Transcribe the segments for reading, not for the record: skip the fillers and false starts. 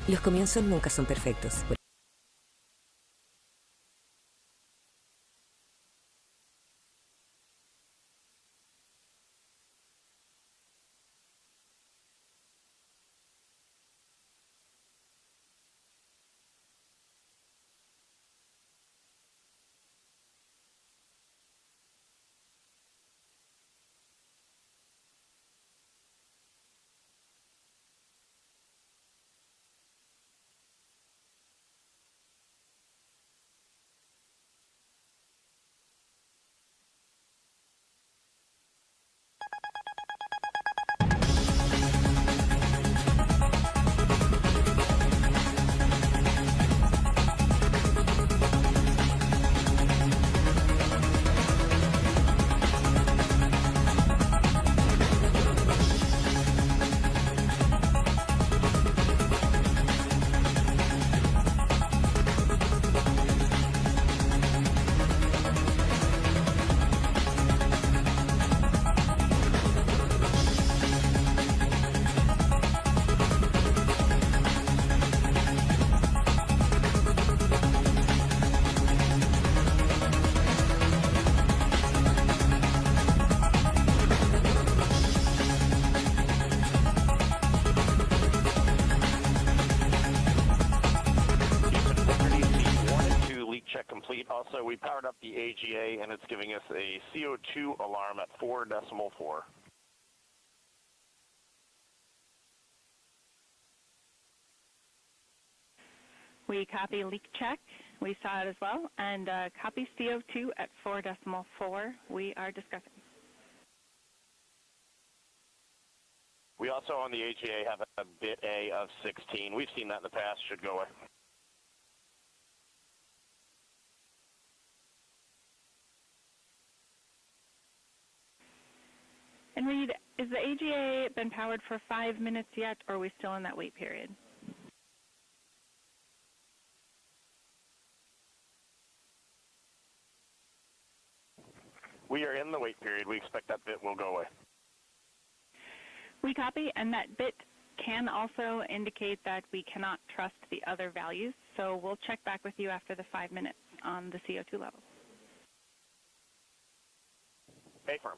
Los comienzos nunca son perfectos. Also, we powered up the AGA, and it's giving us a CO2 alarm at 4.4. We copy leak check. We saw it as well. And copy CO2 at 4.4. We are discussing. We also on the AGA have a bit A of 16. We've seen that in the past. Should go away. And Reed, is the AGA been powered for 5 minutes yet, or are we still in that wait period? We are in the wait period. We expect that bit will go away. We copy, and that bit can also indicate that we cannot trust the other values, so we'll check back with you after the 5 minutes on the CO2 level. A firm.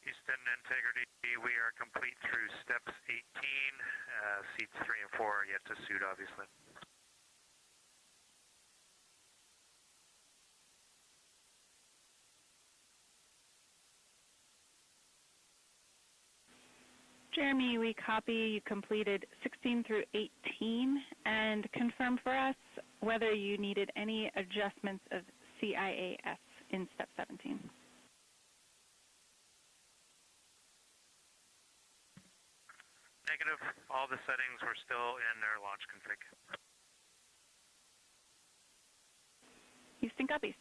Houston integrity, we are complete through steps 18. Seats 3 and 4 are yet to suit, obviously. Jeremy, we copy. You completed 16 through 18, and confirm for us whether you needed any adjustments of CIAS in step 17. Negative. All the settings were still in their launch config. Houston copies.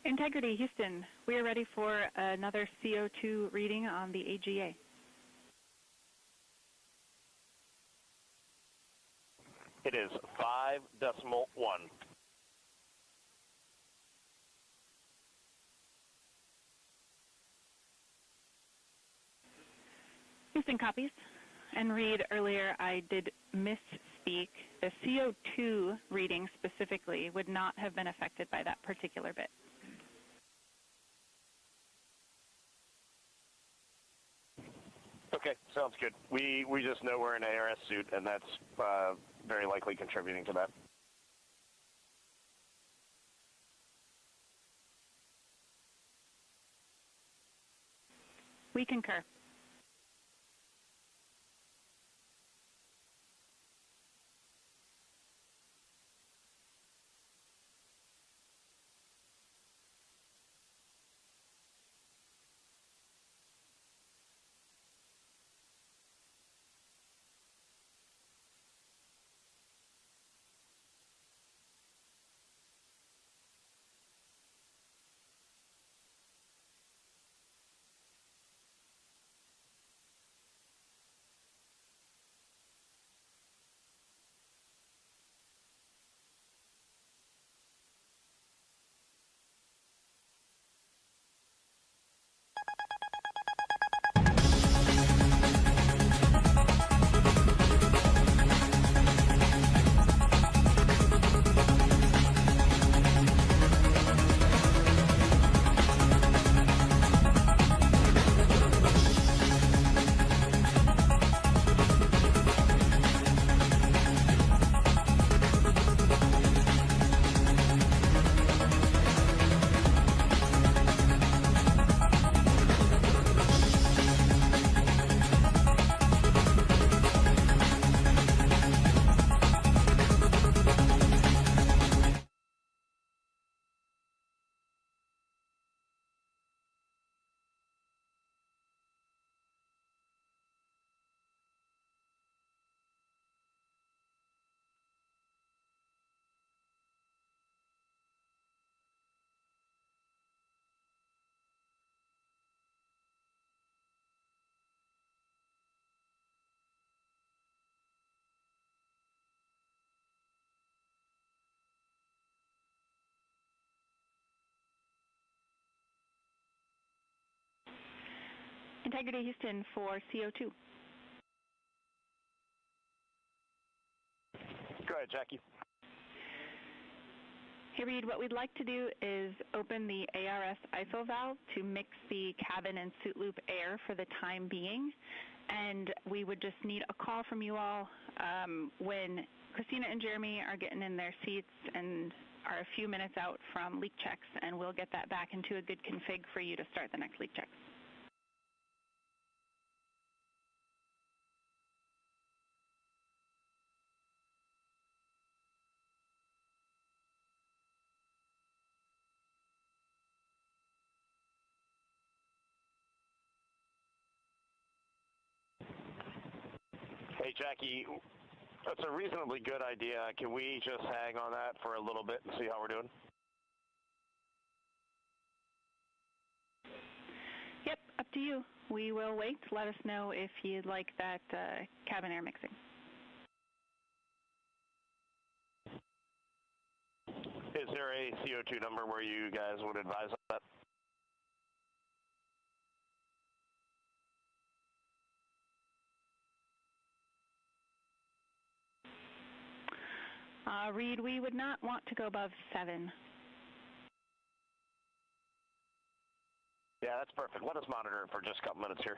Integrity, Houston, we are ready for another CO2 reading on the AGA. It is 5.1. Houston copies. And Reed, earlier I did misspeak. The CO2 reading specifically would not have been affected by that particular bit. Okay, sounds good. We just know we're in an ARS suit, and that's very likely contributing to that. We concur. Integrity, Houston, for CO2. Go ahead, Jackie. Hey, Reed, what we'd like to do is open the ARS ISO valve to mix the cabin and suit loop air for the time being. And we would just need a call from you all when Christina and Jeremy are getting in their seats and are a few minutes out from leak checks, and we'll get that back into a good config for you to start the next leak checks. Hey, Jackie, that's a reasonably good idea. Can we just hang on that for a little bit and see how we're doing? Yep, up to you. We will wait. Let us know if you'd like that cabin air mixing. Is there a CO2 number where you guys would advise on that? Reed, we would not want to go above 7. Yeah, that's perfect. Let us monitor it for just a couple minutes here.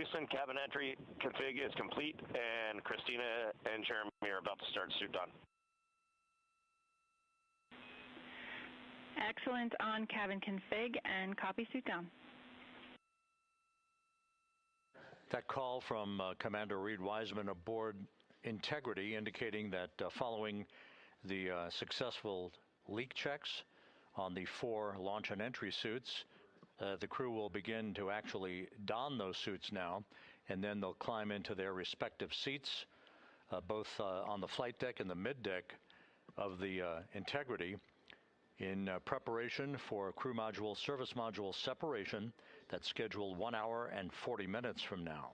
Houston, cabin entry config is complete, and Christina and Jeremy are about to start suit on. Excellent on cabin config and copy suit down. That call from Commander Reed Wiseman aboard Integrity indicating that following the successful leak checks on the 4 launch and entry suits, the crew will begin to actually don those suits now, and then they'll climb into their respective seats, both on the flight deck and the mid deck of the Integrity, in preparation for crew module, service module separation that's scheduled 1 hour and 40 minutes from now.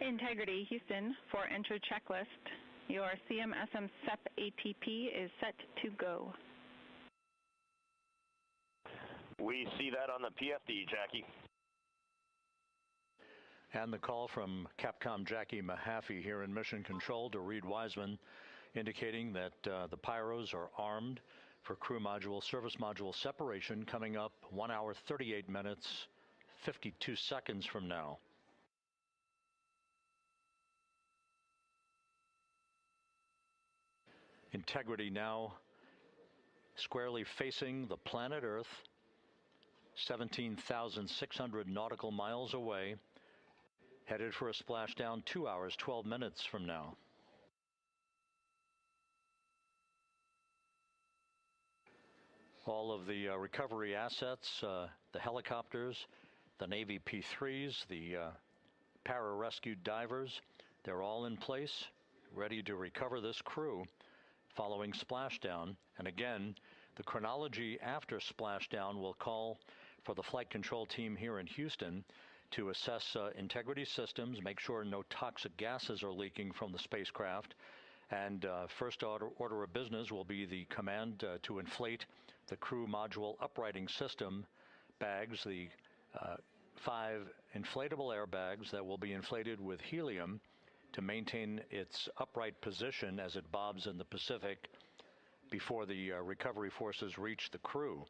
Integrity, Houston, for entry checklist. Your CMSM SEP ATP is set to go. We see that on the PFD, Jackie. And the call from Capcom Jackie Mahaffey here in Mission Control to Reed Wiseman, indicating that the pyros are armed for crew module, service module separation coming up 1 hour, 38 minutes, 52 seconds from now. Integrity now squarely facing the planet Earth, 17,600 nautical miles away, headed for a splashdown 2 hours, 12 minutes from now. All of the recovery assets, the helicopters, the Navy P-3s, the pararescue divers, they're all in place, ready to recover this crew following splashdown. And again, the chronology after splashdown will call for the flight control team here in Houston to assess integrity systems, make sure no toxic gases are leaking from the spacecraft. And first order of business will be the command to inflate the crew module uprighting system bags, the 5 inflatable airbags that will be inflated with helium to maintain its upright position as it bobs in the Pacific before the recovery forces reach the crew.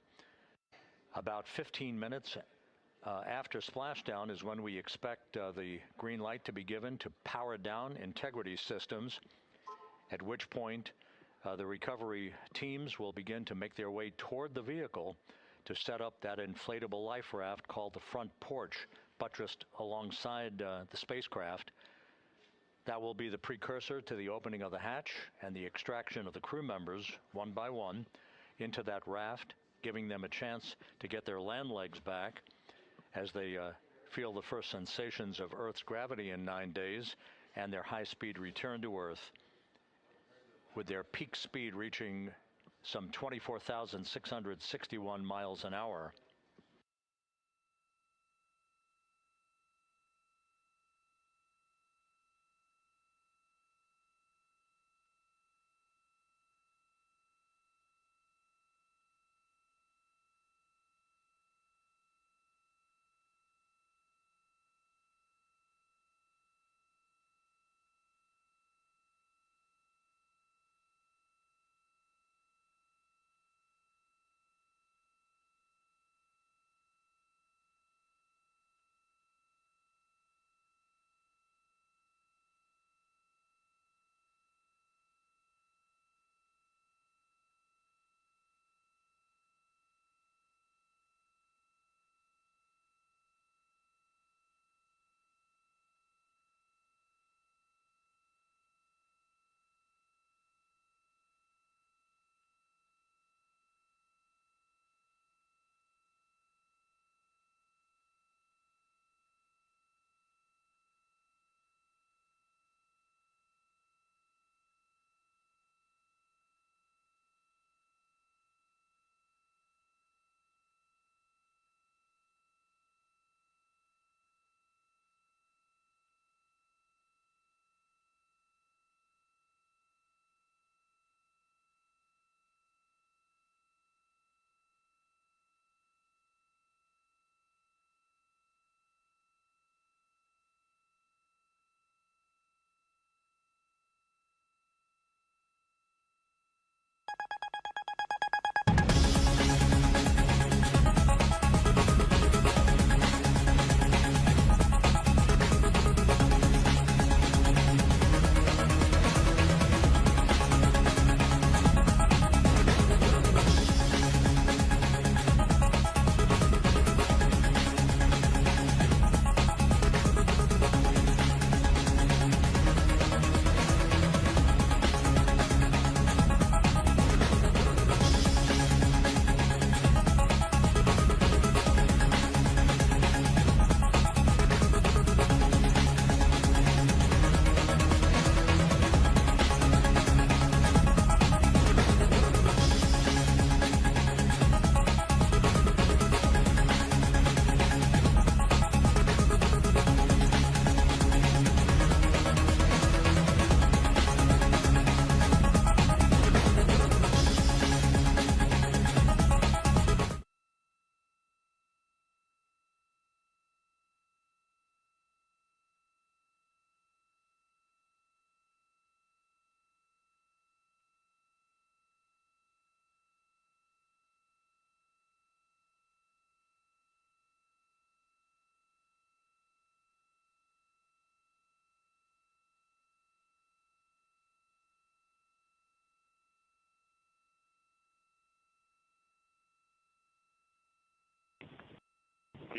About 15 minutes after splashdown is when we expect the green light to be given to power down integrity systems, at which point the recovery teams will begin to make their way toward the vehicle to set up that inflatable life raft called the front porch, buttressed alongside the spacecraft. That will be the precursor to the opening of the hatch and the extraction of the crew members, one by one, into that raft, giving them a chance to get their land legs back as they feel the first sensations of Earth's gravity in 9 days and their high-speed return to Earth, with their peak speed reaching some 24,661 miles an hour.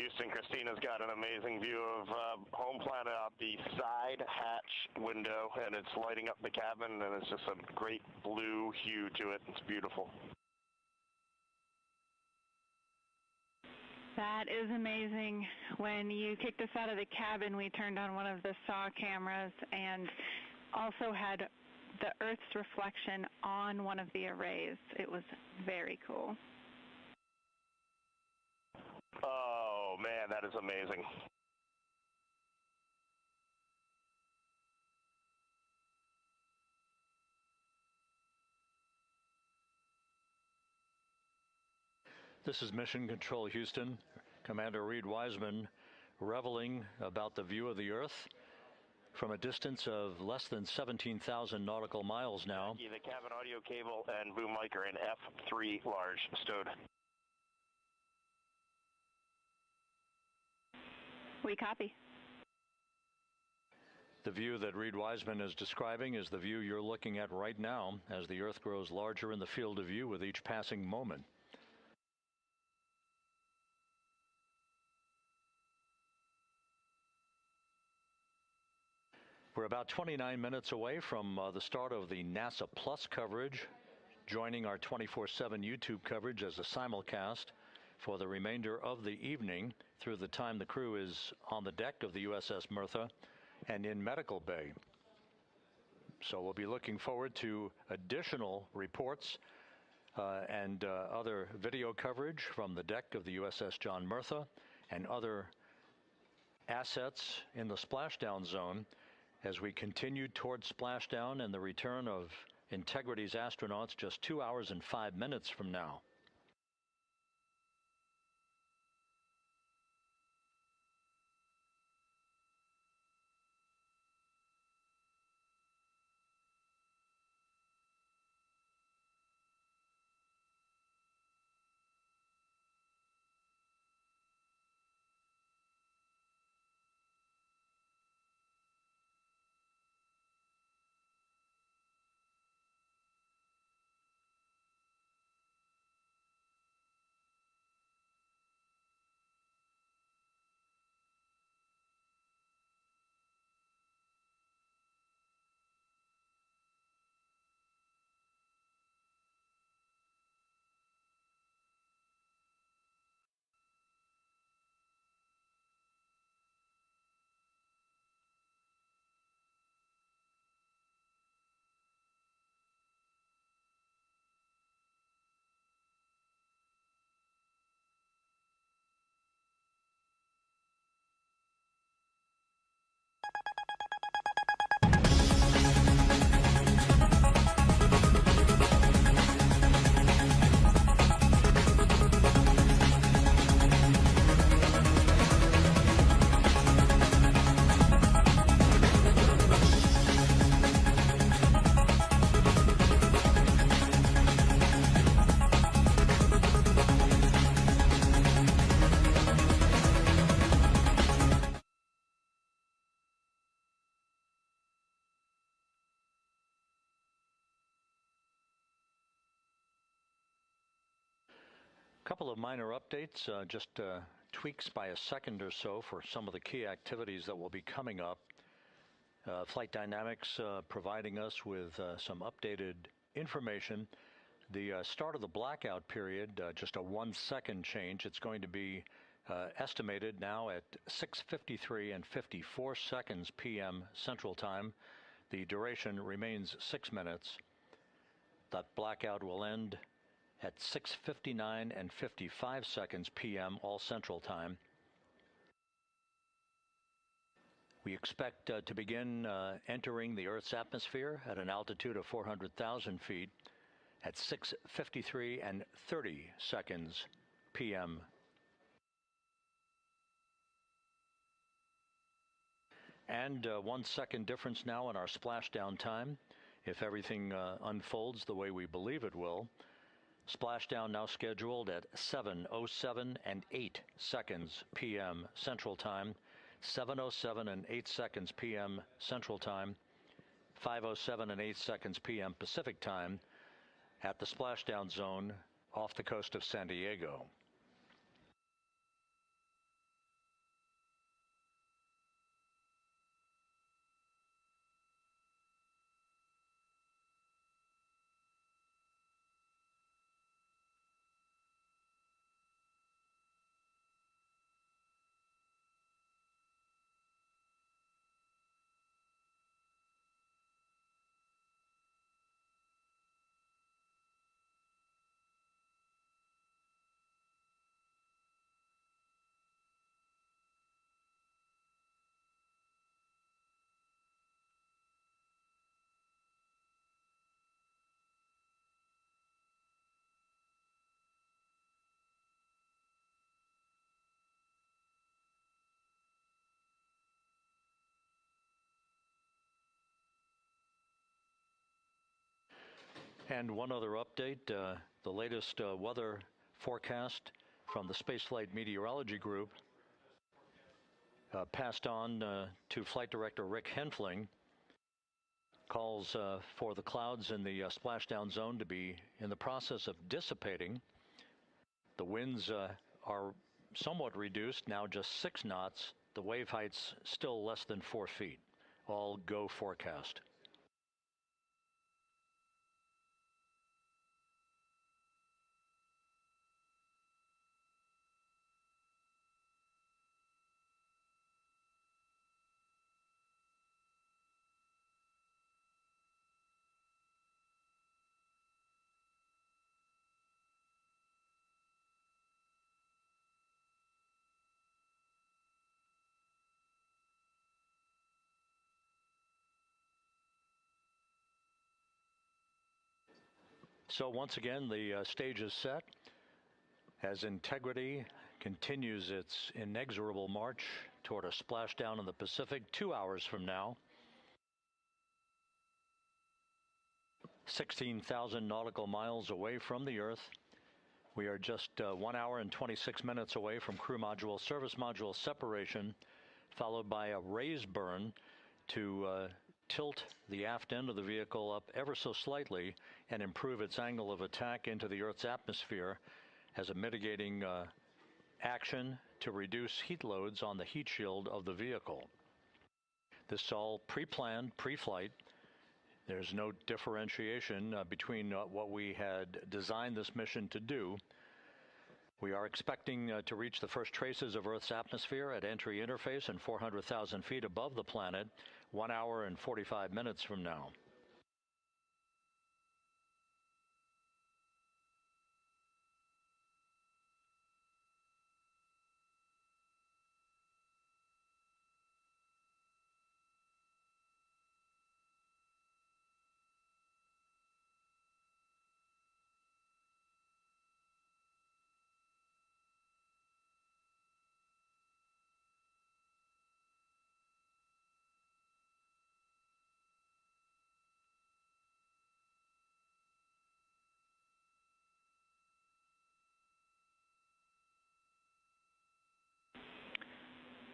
Houston. Christina's got an amazing view of home planet out the side hatch window, and it's lighting up the cabin, and it's just a great blue hue to it. It's beautiful. That is amazing. When you kicked us out of the cabin, we turned on one of the SAW cameras and also had the Earth's reflection on one of the arrays. It was very cool. Oh, man, that is amazing. This is Mission Control Houston. Commander Reed Wiseman reveling about the view of the Earth from a distance of less than 17,000 nautical miles now. The cabin audio cable and boom mic are in F3 large stowed. We copy. The view that Reed Wiseman is describing is the view you're looking at right now as the Earth grows larger in the field of view with each passing moment. We're about 29 minutes away from the start of the NASA Plus coverage, joining our 24/7 YouTube coverage as a simulcast for the remainder of the evening through the time the crew is on the deck of the USS Mertha and in medical bay. So we'll be looking forward to additional reports and other video coverage from the deck of the USS John Mertha and other assets in the splashdown zone as we continue toward splashdown and the return of Integrity's astronauts just 2 hours and 5 minutes from now. Couple of minor updates, just tweaks by a second or so for some of the key activities that will be coming up. Flight Dynamics providing us with some updated information. The start of the blackout period, just a 1 second change. It's going to be estimated now at 6:53 and 54 seconds p.m. Central Time. The duration remains 6 minutes. That blackout will end at 6:59 and 55 seconds p.m. all Central Time. We expect to begin entering the Earth's atmosphere at an altitude of 400,000 feet at 6:53 and 30 seconds p.m. And 1 second difference now in our splashdown time, if everything unfolds the way we believe it will. Splashdown now scheduled at 7:07 and 8 seconds p.m. Central Time, 7:07 and 8 seconds p.m. Central Time, 5:07 and 8 seconds p.m. Pacific Time at the splashdown zone off the coast of San Diego. And one other update, the latest weather forecast from the Spaceflight Meteorology Group passed on to Flight Director Rick Henfling, calls for the clouds in the splashdown zone to be in the process of dissipating. The winds are somewhat reduced, now just 6 knots. The wave height's still less than 4 feet. All go forecast. So once again, the stage is set as Integrity continues its inexorable march toward a splashdown in the Pacific 2 hours from now. 16,000 nautical miles away from the Earth. We are just 1 hour and 26 minutes away from crew module, service module separation, followed by a raise burn to tilt the aft end of the vehicle up ever so slightly and improve its angle of attack into the Earth's atmosphere as a mitigating action to reduce heat loads on the heat shield of the vehicle. This is all pre-planned, pre-flight. There's no differentiation between what we had designed this mission to do. We are expecting to reach the first traces of Earth's atmosphere at entry interface and 400,000 feet above the planet 1 hour and 45 minutes from now.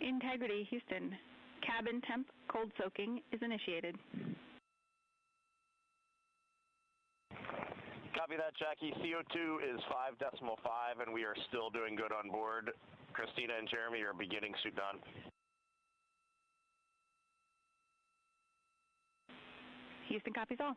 Integrity, Houston. Cabin temp cold soaking is initiated. Copy that, Jackie. CO2 is 5.5, and we are still doing good on board. Christina and Jeremy are beginning suit on. Houston copies all.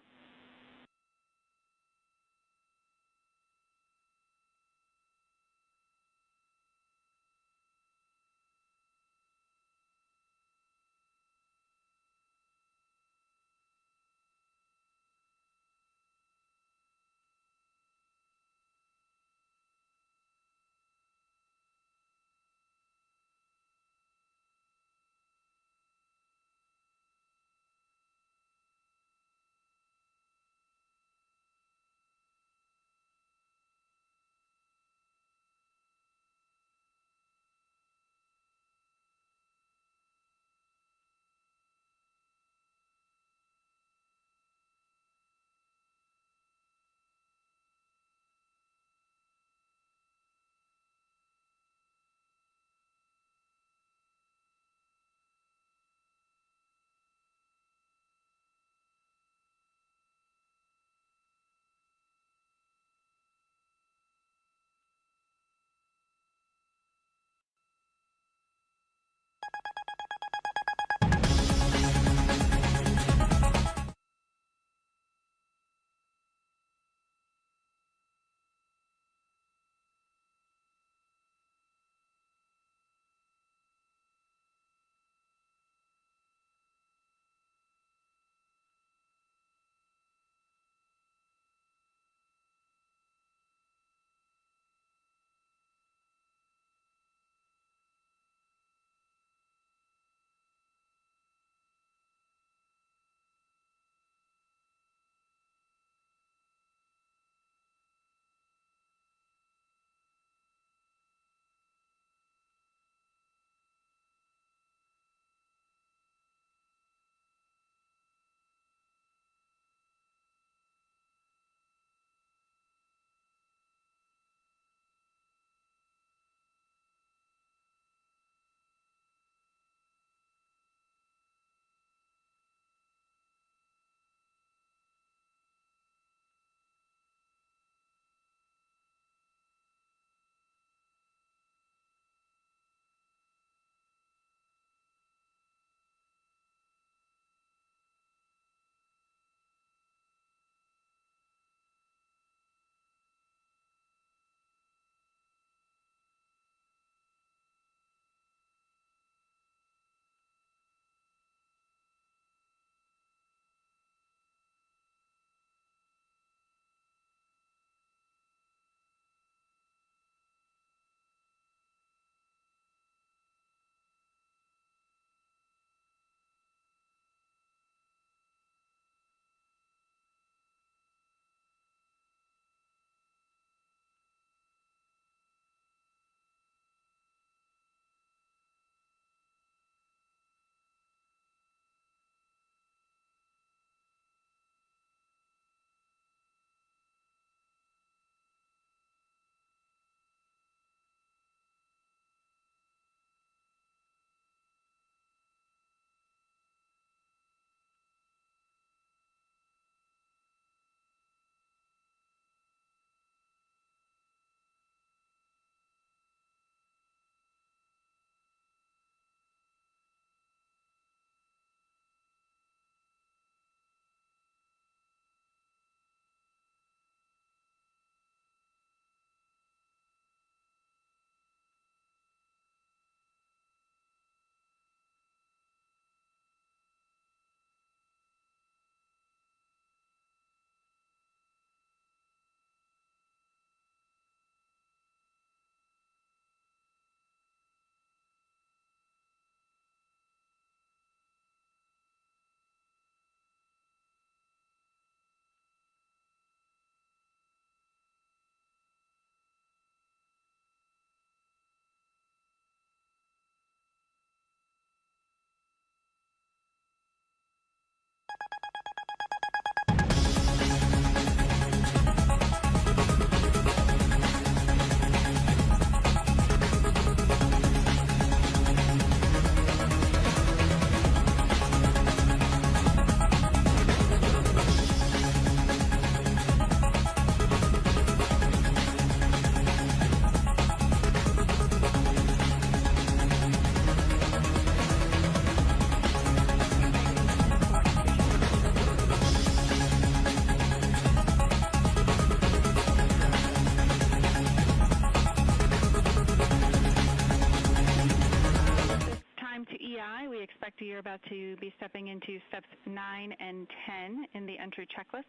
Spectre, you're about to be stepping into steps 9 and 10 in the entry checklist.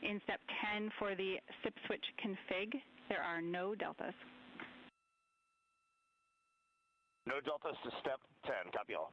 In step 10 for the SIP switch config, there are no deltas. No deltas to step 10. Copy all.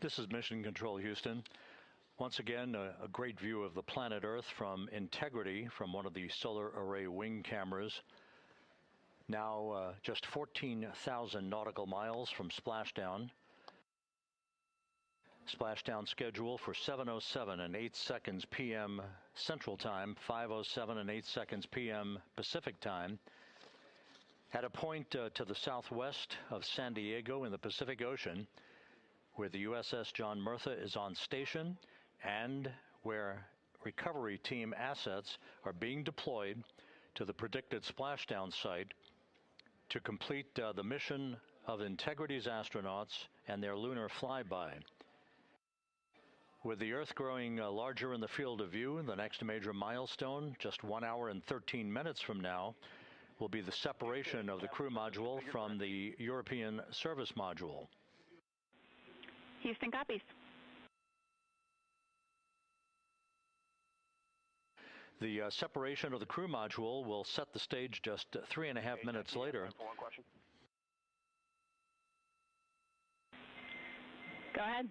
This is Mission Control, Houston. Once again, a great view of the planet Earth from Integrity from one of the solar array wing cameras. Now just 14,000 nautical miles from splashdown. Splashdown schedule for 7:07 and 8 seconds p.m. Central Time, 5:07 and 8 seconds p.m. Pacific Time. At a point to the southwest of San Diego in the Pacific Ocean, where the USS John Murtha is on station and where recovery team assets are being deployed to the predicted splashdown site to complete the mission of Integrity's astronauts and their lunar flyby. With the Earth growing larger in the field of view, the next major milestone, just 1 hour and 13 minutes from now, will be the separation of the crew module from the European service module. Houston copies. The separation of the crew module will set the stage just 3.5 minutes later. One question. Go ahead.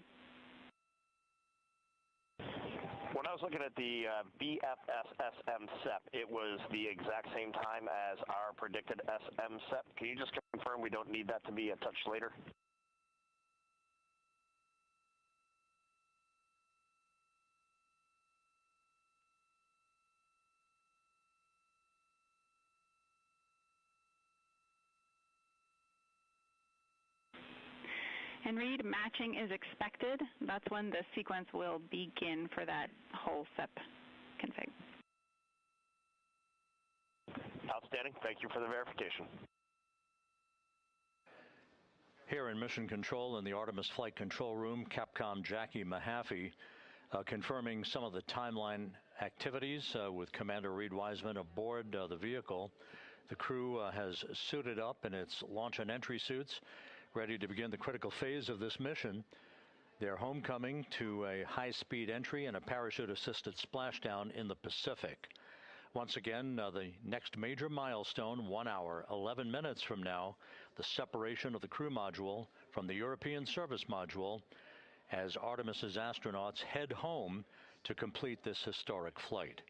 When I was looking at the BFS-SM SEP, it was the exact same time as our predicted SM SEP. Can you just confirm we don't need that to be a touch later? And read, matching is expected. That's when the sequence will begin for that whole SEP config. Outstanding. Thank you for the verification. Here in Mission Control in the Artemis Flight Control Room, Capcom Jackie Mahaffey confirming some of the timeline activities with Commander Reed Wiseman aboard the vehicle. The crew has suited up in its launch and entry suits, ready to begin the critical phase of this mission. Their homecoming to a high-speed entry and a parachute-assisted splashdown in the Pacific. Once again, the next major milestone, 1 hour, 11 minutes from now, the separation of the crew module from the European service module as Artemis's astronauts head home to complete this historic flight.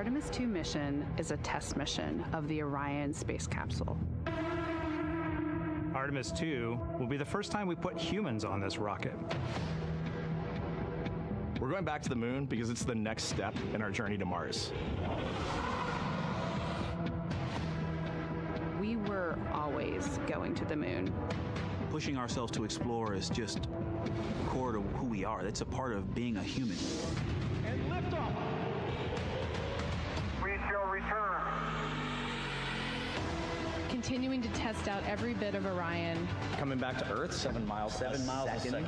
Artemis II mission is a test mission of the Orion space capsule. Artemis II will be the first time we put humans on this rocket. We're going back to the moon because it's the next step in our journey to Mars. We were always going to the moon. Pushing ourselves to explore is just core to who we are. That's a part of being a human. And liftoff. We shall return. Continuing to test out every bit of Orion. Coming back to Earth, 7 miles a second.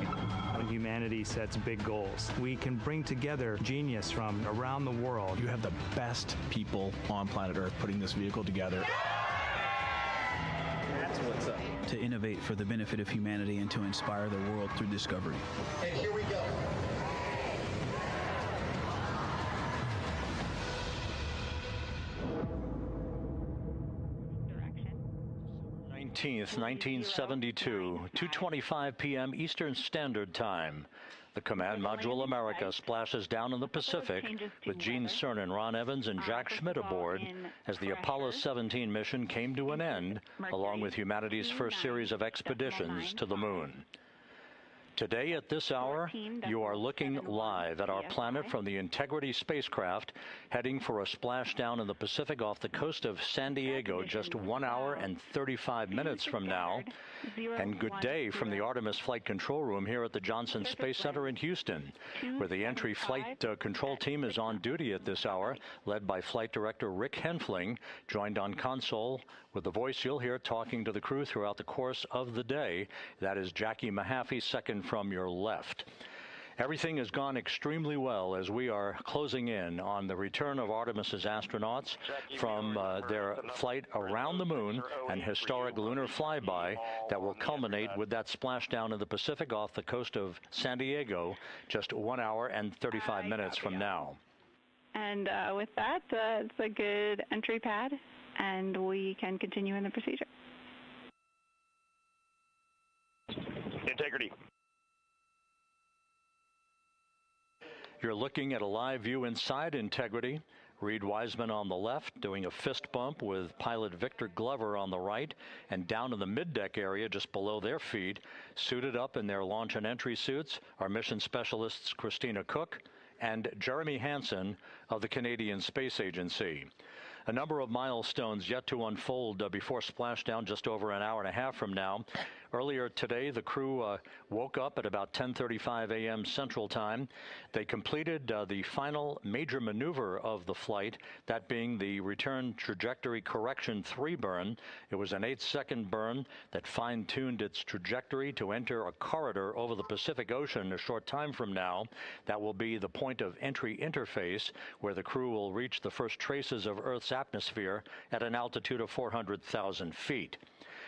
When humanity sets big goals, we can bring together genius from around the world. You have the best people on planet Earth putting this vehicle together. That's what's up. To innovate for the benefit of humanity and to inspire the world through discovery. And here we go. 19th, 1972, 2:25 p.m. Eastern Standard Time. The Command Module America splashes down in the Pacific with Gene Cernan, Ron Evans, and Jack Schmidt aboard as the Apollo 17 mission came to an end, along with humanity's first series of expeditions to the moon. Today at this hour, you are looking live at our planet from the Integrity spacecraft, heading for a splashdown in the Pacific off the coast of San Diego just 1 hour and 35 minutes from now. And good day from the Artemis Flight Control Room here at the Johnson Space Center in Houston, where the entry flight control team is on duty at this hour, led by Flight Director Rick Henfling, joined on console with the voice you'll hear talking to the crew throughout the course of the day. That is Jackie Mahaffey, second from your left. Everything has gone extremely well as we are closing in on the return of Artemis's astronauts from their flight around the moon, an historic lunar flyby that will culminate with that splashdown in the Pacific off the coast of San Diego just 1 hour and 35 minutes from now. And with that, it's a good entry pad, and we can continue in the procedure. Integrity. You're looking at a live view inside Integrity. Reed Wiseman on the left doing a fist bump with pilot Victor Glover on the right, and down in the middeck area just below their feet, suited up in their launch and entry suits, are mission specialists Christina Cook and Jeremy Hansen of the Canadian Space Agency. A number of milestones yet to unfold before splashdown just over an hour and a half from now. Earlier today, the crew woke up at about 10:35 a.m. Central Time. They completed the final major maneuver of the flight, that being the return trajectory correction 3 burn. It was an 8-second burn that fine-tuned its trajectory to enter a corridor over the Pacific Ocean a short time from now. That will be the point of entry interface, where the crew will reach the first traces of Earth's atmosphere at an altitude of 400,000 feet.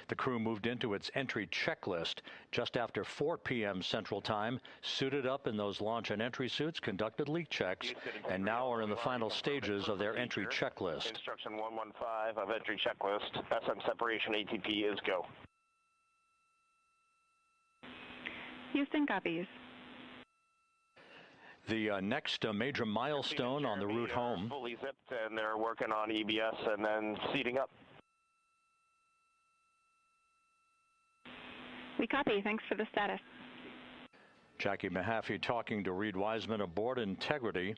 The crew moved into its entry checklist just after 4 p.m. Central Time, suited up in those launch and entry suits, conducted leak checks, and now are in the final stages of their entry checklist. Instruction 115 of entry checklist. SM separation ATP is go. Houston copies. The next major milestone on the route home. Fully zipped, and they're working on EBS and then seating up. We copy. Thanks for the status. Jackie Mahaffey talking to Reed Wiseman aboard Integrity.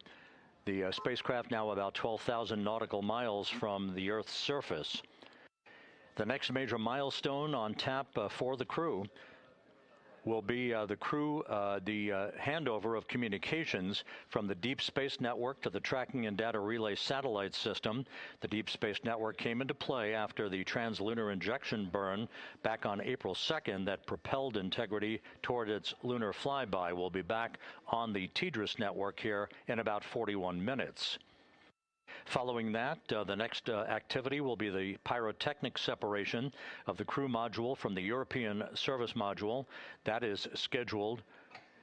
The spacecraft now about 12,000 nautical miles from the Earth's surface. The next major milestone on tap for the crew will be the handover of communications from the Deep Space Network to the Tracking and Data Relay Satellite System. The Deep Space Network came into play after the translunar injection burn back on April 2nd that propelled Integrity toward its lunar flyby. We'll be back on the TDRS network here in about 41 minutes. Following that, the next activity will be the pyrotechnic separation of the crew module from the European service module. That is scheduled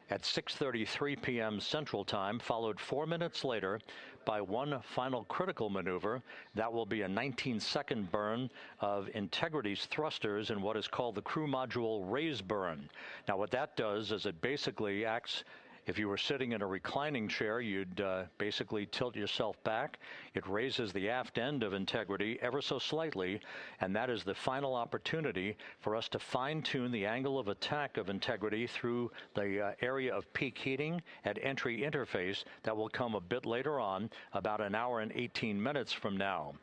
at 6:33 p.m. Central Time, followed 4 minutes later by one final critical maneuver. That will be a 19-second burn of Integrity's thrusters in what is called the crew module raise burn. Now, what that does is it basically acts If you were sitting in a reclining chair, you'd basically tilt yourself back. It raises the aft end of Integrity ever so slightly, and that is the final opportunity for us to fine-tune the angle of attack of Integrity through the area of peak heating at entry interface that will come a bit later on, about an hour and 18 minutes from now.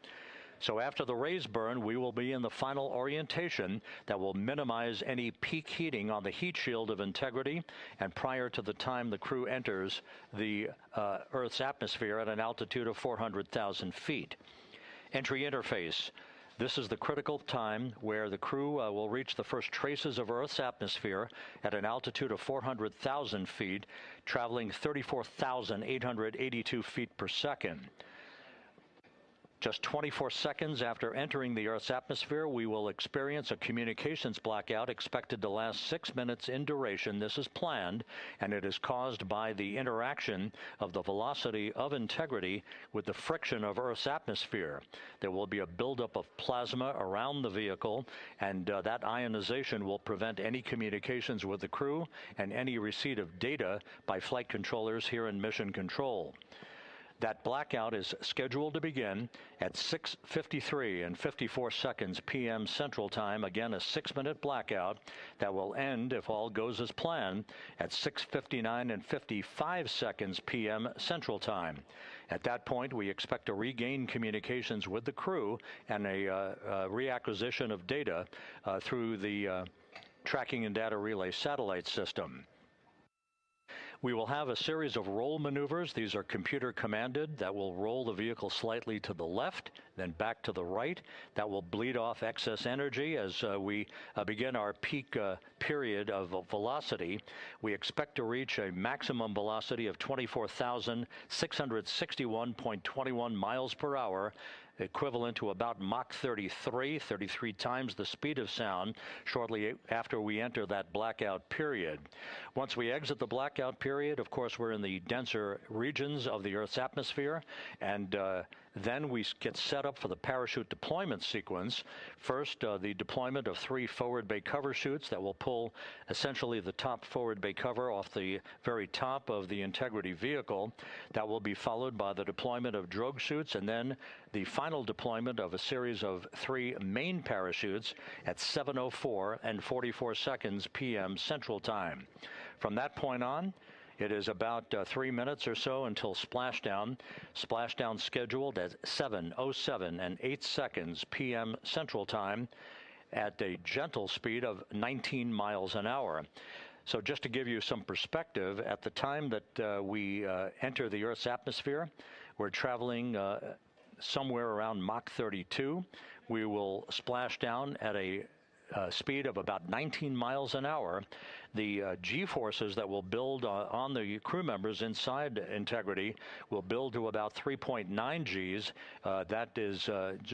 So after the raise burn, we will be in the final orientation that will minimize any peak heating on the heat shield of Integrity and prior to the time the crew enters the Earth's atmosphere at an altitude of 400,000 feet. Entry interface. This is the critical time where the crew will reach the first traces of Earth's atmosphere at an altitude of 400,000 feet, traveling 34,882 feet per second. Just 24 seconds after entering the Earth's atmosphere, we will experience a communications blackout expected to last 6 minutes in duration. This is planned, and it is caused by the interaction of the velocity of Integrity with the friction of Earth's atmosphere. There will be a buildup of plasma around the vehicle, and that ionization will prevent any communications with the crew and any receipt of data by flight controllers here in Mission Control. That blackout is scheduled to begin at 6:53 and 54 seconds p.m. Central Time. Again, a 6-minute blackout that will end, if all goes as planned, at 6:59 and 55 seconds p.m. Central Time. At that point, we expect to regain communications with the crew and a reacquisition of data through the Tracking and Data Relay satellite system. We will have a series of roll maneuvers. These are computer commanded that will roll the vehicle slightly to the left, then back to the right. That will bleed off excess energy as we begin our peak period of velocity. We expect to reach a maximum velocity of 24,661.21 miles per hour, equivalent to about Mach 33 times the speed of sound, shortly after we enter that blackout period. Once we exit the blackout period, of course, we're in the denser regions of the Earth's atmosphere, and then we get set up for the parachute deployment sequence. First, the deployment of 3 forward bay cover chutes that will pull essentially the top forward bay cover off the very top of the Integrity vehicle. That will be followed by the deployment of drogue chutes, and then the final deployment of a series of 3 main parachutes at 7:04 and 44 seconds p.m. Central Time. From that point on, it is about 3 minutes or so until splashdown. Splashdown scheduled at 7:07 and 8 seconds p.m. Central Time at a gentle speed of 19 miles an hour. So just to give you some perspective, at the time that we enter the Earth's atmosphere, we're traveling somewhere around Mach 32. We will splash down at a speed of about 19 miles an hour. The G-forces that will build on the crew members inside Integrity will build to about 3.9 Gs. That is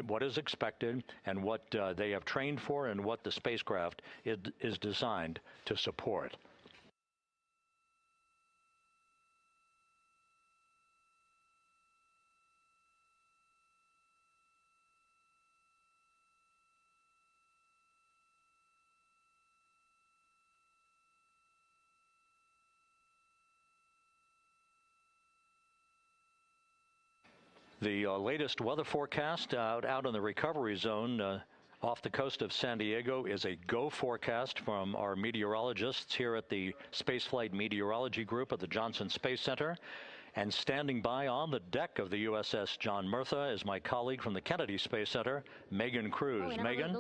what is expected and what they have trained for and what the spacecraft is designed to support. The latest weather forecast out in the recovery zone off the coast of San Diego is a go forecast from our meteorologists here at the Spaceflight Meteorology Group at the Johnson Space Center. And standing by on the deck of the USS John Murtha is my colleague from the Kennedy Space Center, Megan Cruz. Megan?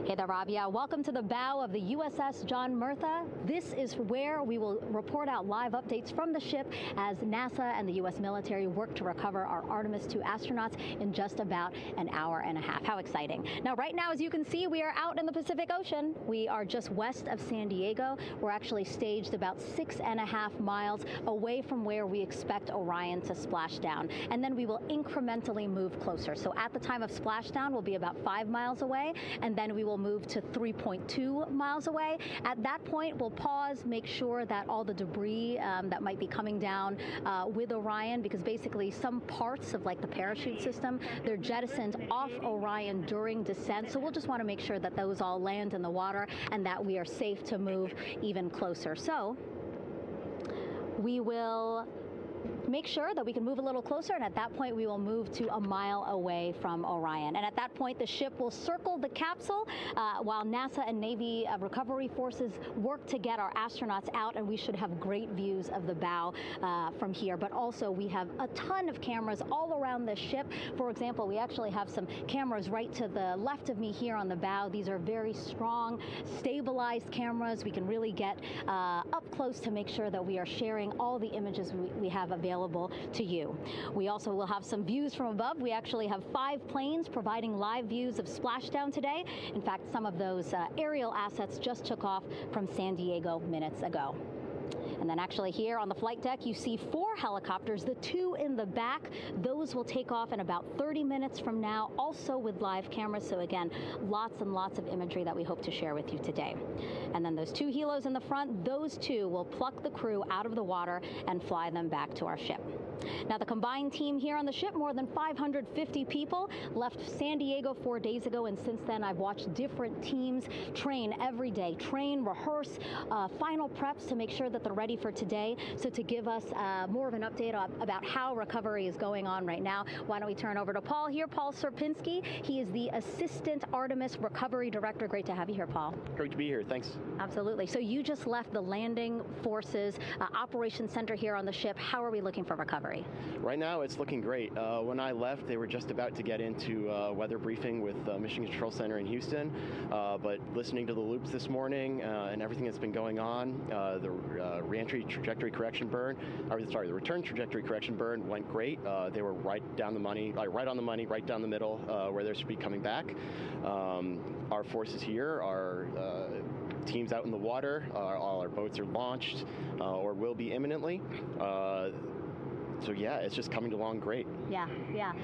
Hey there, Rob. Yeah, welcome to the bow of the USS John Murtha. This is where we will report out live updates from the ship as NASA and the U.S. military work to recover our Artemis II astronauts in just about an hour and a half. How exciting. Now, right now, as you can see, we are out in the Pacific Ocean. We are just west of San Diego. We're actually staged about 6.5 miles away from where we expect Orion to splash down. And then we will incrementally move closer. So at the time of splashdown, we'll be about 5 miles away, and then we will will move to 3.2 miles away. At that point, we'll pause, make sure that all the debris that might be coming down with Orion, because basically some parts of like the parachute system, they're jettisoned off Orion during descent. So we'll just want to make sure that those all land in the water and that we are safe to move even closer. So we will make sure that we can move a little closer, and at that point we will move to a mile away from Orion. And at that point the ship will circle the capsule while NASA and Navy recovery forces work to get our astronauts out, and we should have great views of the bow from here. But also we have a ton of cameras all around the ship. For example, we actually have some cameras right to the left of me here on the bow. These are very strong, stabilized cameras. We can really get up close to make sure that we are sharing all the images we have available to you. We also will have some views from above. We actually have 5 planes providing live views of splashdown today. In fact, some of those aerial assets just took off from San Diego minutes ago. And then actually here on the flight deck, you see 4 helicopters, the 2 in the back. Those will take off in about 30 minutes from now, also with live cameras. So again, lots and lots of imagery that we hope to share with you today. And then those 2 helos in the front, those 2 will pluck the crew out of the water and fly them back to our ship. Now, the combined team here on the ship, more than 550 people, left San Diego 4 days ago, and since then I've watched different teams train every day, rehearse, final preps to make sure that they're ready for today. So to give us more of an update about how recovery is going on right now, why don't we turn over to Paul here, Paul Sierpinski. He is the Assistant Artemis Recovery Director. Great to have you here, Paul. Great to be here, thanks. Absolutely. So you just left the landing forces operations center here on the ship. How are we looking for recovery? Right now, it's looking great. When I left, they were just about to get into weather briefing with Mission Control Center in Houston, but listening to the loops this morning and everything that's been going on, the reentry trajectory correction burn, the return trajectory correction burn went great. They were right down the money, right on the money, right down the middle where they should be coming back. Our forces here are teams out in the water. All our boats are launched or will be imminently. So yeah, it's just coming along great. Yeah.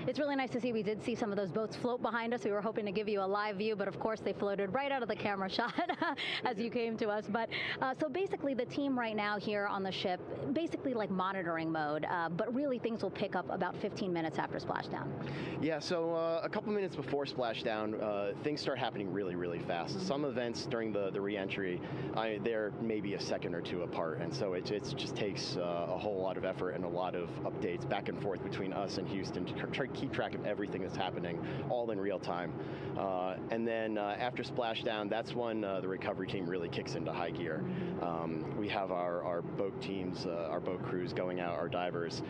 It's really nice to see. We did see some of those boats float behind us. We were hoping to give you a live view, but of course they floated right out of the camera shot as you came to us. But so basically the team right now here on the ship, basically like monitoring mode, but really things will pick up about 15 minutes after splashdown. Yeah, so a couple minutes before splashdown, things start happening really, really fast. Mm-hmm. Some events during the re-entry, they're maybe a second or 2 apart, and so it just takes a whole lot of effort and a lot of updates back and forth between us and Houston to try to keep track of everything that's happening, all in real time. And then after splashdown, that's when the recovery team really kicks into high gear. We have our boat teams, our boat crews going out, our divers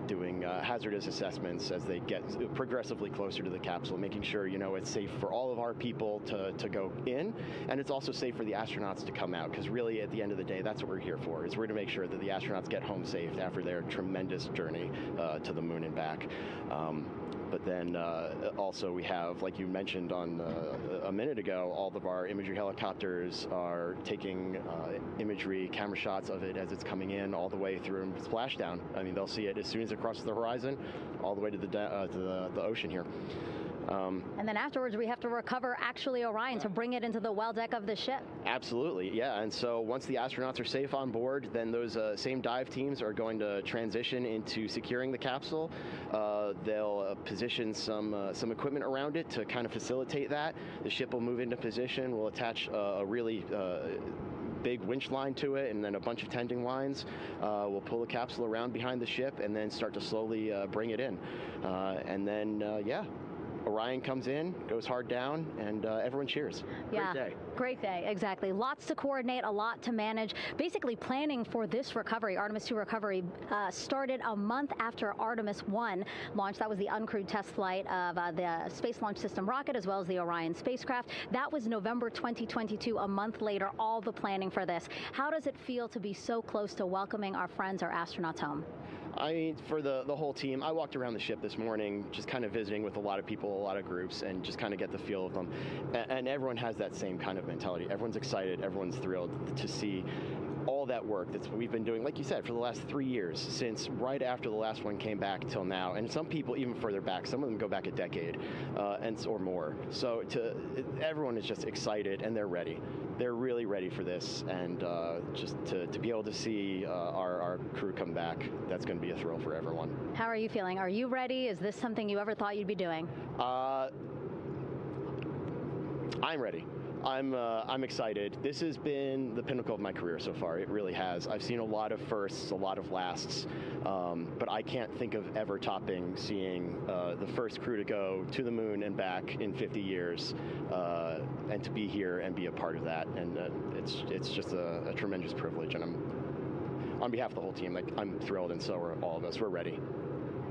doing hazardous assessments as they get progressively closer to the capsule, making sure it's safe for all of our people to go in, and it's also safe for the astronauts to come out, because really at the end of the day, that's what we're here for, is we're to make sure that the astronauts get home safe after their tremendous journey to the moon and back. But then also we have, like you mentioned on a minute ago, all of our imagery helicopters are taking imagery, camera shots of it as it's coming in all the way through splashdown. I mean, they'll see it as soon as it crosses the horizon, all the way to the ocean here. And then afterwards, we have to recover actually Orion to bring it into the well deck of the ship. Absolutely, yeah. And so once the astronauts are safe on board, then those same dive teams are going to transition into securing the capsule. They'll position some equipment around it to kind of facilitate that. The ship will move into position. We'll attach a really big winch line to it, and then a bunch of tending lines. We'll pull the capsule around behind the ship and then start to slowly bring it in. And then, Orion comes in, goes hard down, and everyone cheers. Yeah, great day. Great day, exactly. Lots to coordinate, a lot to manage. Basically, planning for this recovery, Artemis II recovery, started a month after Artemis I launched. That was the uncrewed test flight of the Space Launch System rocket, as well as the Orion spacecraft. That was November 2022, a month later, all the planning for this. How does it feel to be so close to welcoming our friends, our astronauts, home? I mean, for the whole team, I walked around the ship this morning, just kind of visiting with a lot of people, a lot of groups, and just kind of get the feel of them. And everyone has that same kind of mentality. Everyone's excited, everyone's thrilled to see all that work that we've been doing, like you said, for the last 3 years, since right after the last one came back till now, and some people even further back. Some of them go back a decade or more. So everyone is just excited, and they're ready. They're really ready for this, and just to be able to see our crew come back, that's going to be a thrill for everyone. How are you feeling? Are you ready? Is this something you ever thought you'd be doing? I'm ready. I'm excited. This has been the pinnacle of my career so far. It really has. I've seen a lot of firsts, a lot of lasts, but I can't think of ever topping seeing the first crew to go to the moon and back in 50 years, and to be here and be a part of that. And it's just a tremendous privilege. And on behalf of the whole team, I'm thrilled, and so are all of us. We're ready.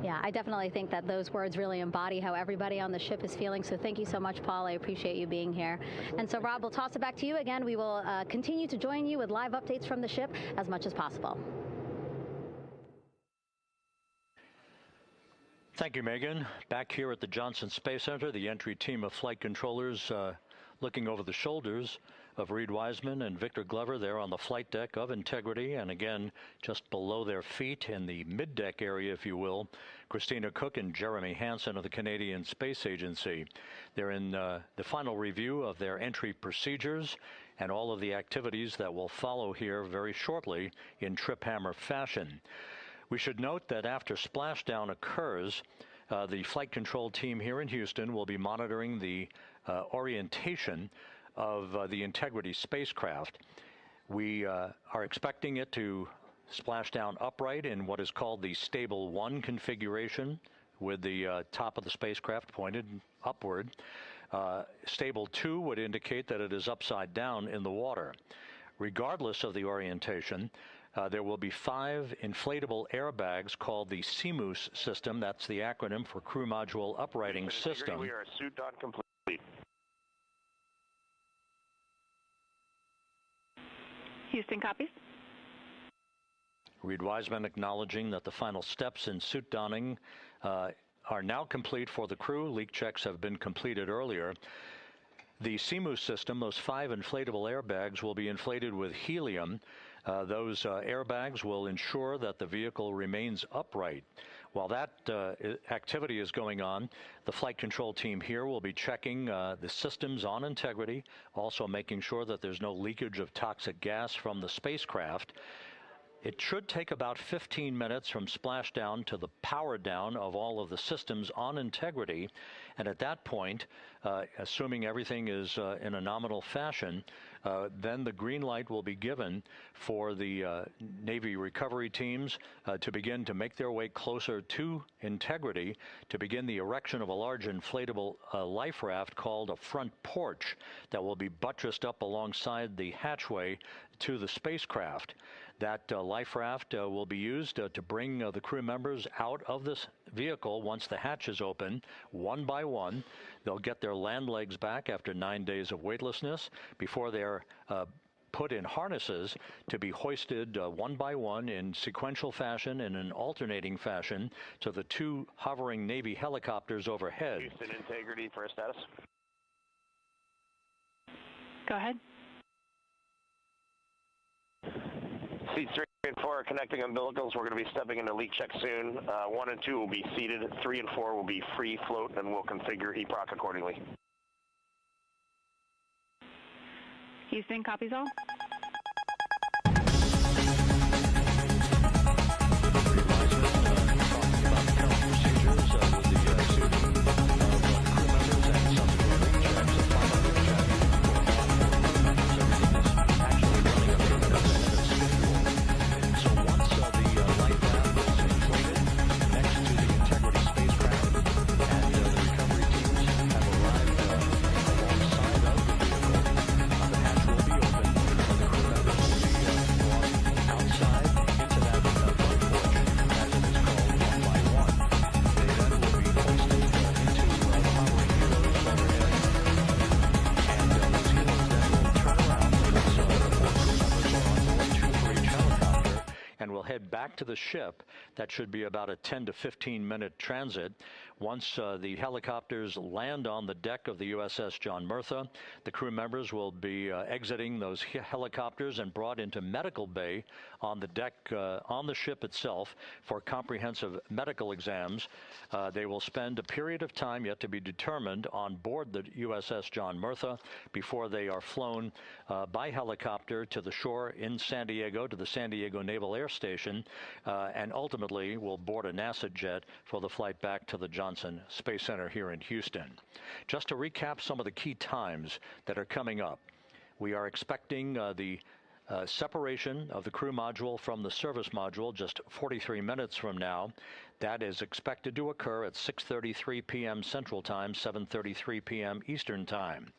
Yeah, I definitely think that those words really embody how everybody on the ship is feeling. So thank you so much, Paul. I appreciate you being here. And so, Rob, we'll toss it back to you again. We will continue to join you with live updates from the ship as much as possible. Thank you, Megan. Back here at the Johnson Space Center, the entry team of flight controllers looking over the shoulders of Reed Wiseman and Victor Glover there on the flight deck of Integrity, and again just below their feet in the mid-deck area, if you will, Christina Cook and Jeremy Hansen of the Canadian Space Agency. They're in the final review of their entry procedures and all of the activities that will follow here very shortly in trip hammer fashion. We should note that after splashdown occurs, the flight control team here in Houston will be monitoring the orientation of the Integrity spacecraft. We are expecting it to splash down upright in what is called the Stable 1 configuration, with the top of the spacecraft pointed upward. Stable 2 would indicate that it is upside down in the water. Regardless of the orientation, there will be 5 inflatable airbags called the CMOOS system. That's the acronym for Crew Module Uprighting System. We are suit on complete. Houston copies. Reed Wiseman acknowledging that the final steps in suit donning are now complete for the crew. Leak checks have been completed earlier. The CMOOS system, those 5 inflatable airbags, will be inflated with helium. Those airbags will ensure that the vehicle remains upright. While that activity is going on, the flight control team here will be checking the systems on Integrity, also making sure that there's no leakage of toxic gas from the spacecraft. It should take about 15 minutes from splashdown to the power down of all of the systems on Integrity. And at that point, assuming everything is in a nominal fashion, then the green light will be given for the Navy recovery teams to begin to make their way closer to Integrity to begin the erection of a large inflatable life raft called a front porch that will be buttressed up alongside the hatchway to the spacecraft. That life raft will be used to bring the crew members out of this vehicle once the hatch is open, one by one. They'll get their land legs back after 9 days of weightlessness before they're put in harnesses to be hoisted one by one in sequential fashion and in alternating fashion to the 2 hovering Navy helicopters overhead. Houston Integrity for status. Go ahead. Seats 3 and 4 are connecting umbilicals. We're going to be stepping into leak check soon. 1 and 2 will be seated. 3 and 4 will be free float, and we'll configure EPROC accordingly. Houston copies all. back to the ship, that should be about a 10 to 15-minute transit. Once the helicopters land on the deck of the USS John Murtha, the crew members will be exiting those helicopters and brought into medical bay on the deck on the ship itself for comprehensive medical exams. They will spend a period of time yet to be determined on board the USS John Murtha before they are flown by helicopter to the shore in San Diego, to the San Diego Naval Air Station, and ultimately will board a NASA jet for the flight back to the Johnson Space Center here in Houston. Just to recap some of the key times that are coming up, we are expecting the separation of the crew module from the service module just 43 minutes from now. That is expected to occur at 6:33 p.m. Central Time, 7:33 p.m. Eastern Time.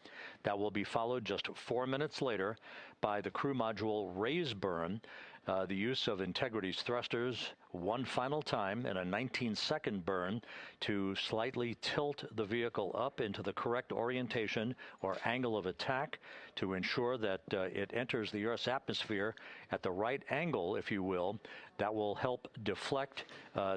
That will be followed just 4 minutes later by the crew module raise burn, the use of Integrity's thrusters one final time in a 19-second burn to slightly tilt the vehicle up into the correct orientation or angle of attack to ensure that it enters the Earth's atmosphere at the right angle, if you will. That will help deflect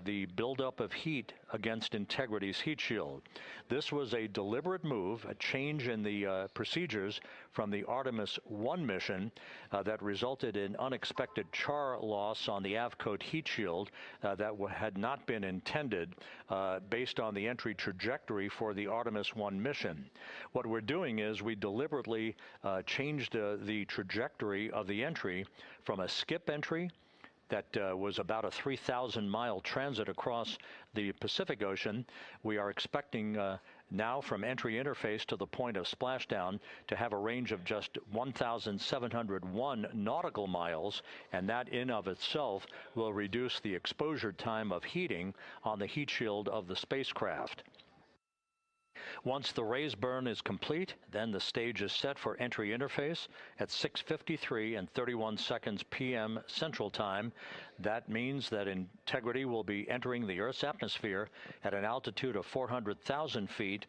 the buildup of heat against Integrity's heat shield. This was a deliberate move, a change in the procedures from the Artemis I mission that resulted in unexpected char loss on the Avcoat heat shield that had not been intended based on the entry trajectory for the Artemis I mission. What we're doing is we deliberately changed the trajectory of the entry from a skip entry that was about a 3,000-mile transit across the Pacific Ocean. We are expecting now from entry interface to the point of splashdown to have a range of just 1,701 nautical miles, and that in of itself will reduce the exposure time of heating on the heat shield of the spacecraft. Once the raise burn is complete, then the stage is set for entry interface at 6:53 and 31 seconds p.m. Central Time. That means that Integrity will be entering the Earth's atmosphere at an altitude of 400,000 feet,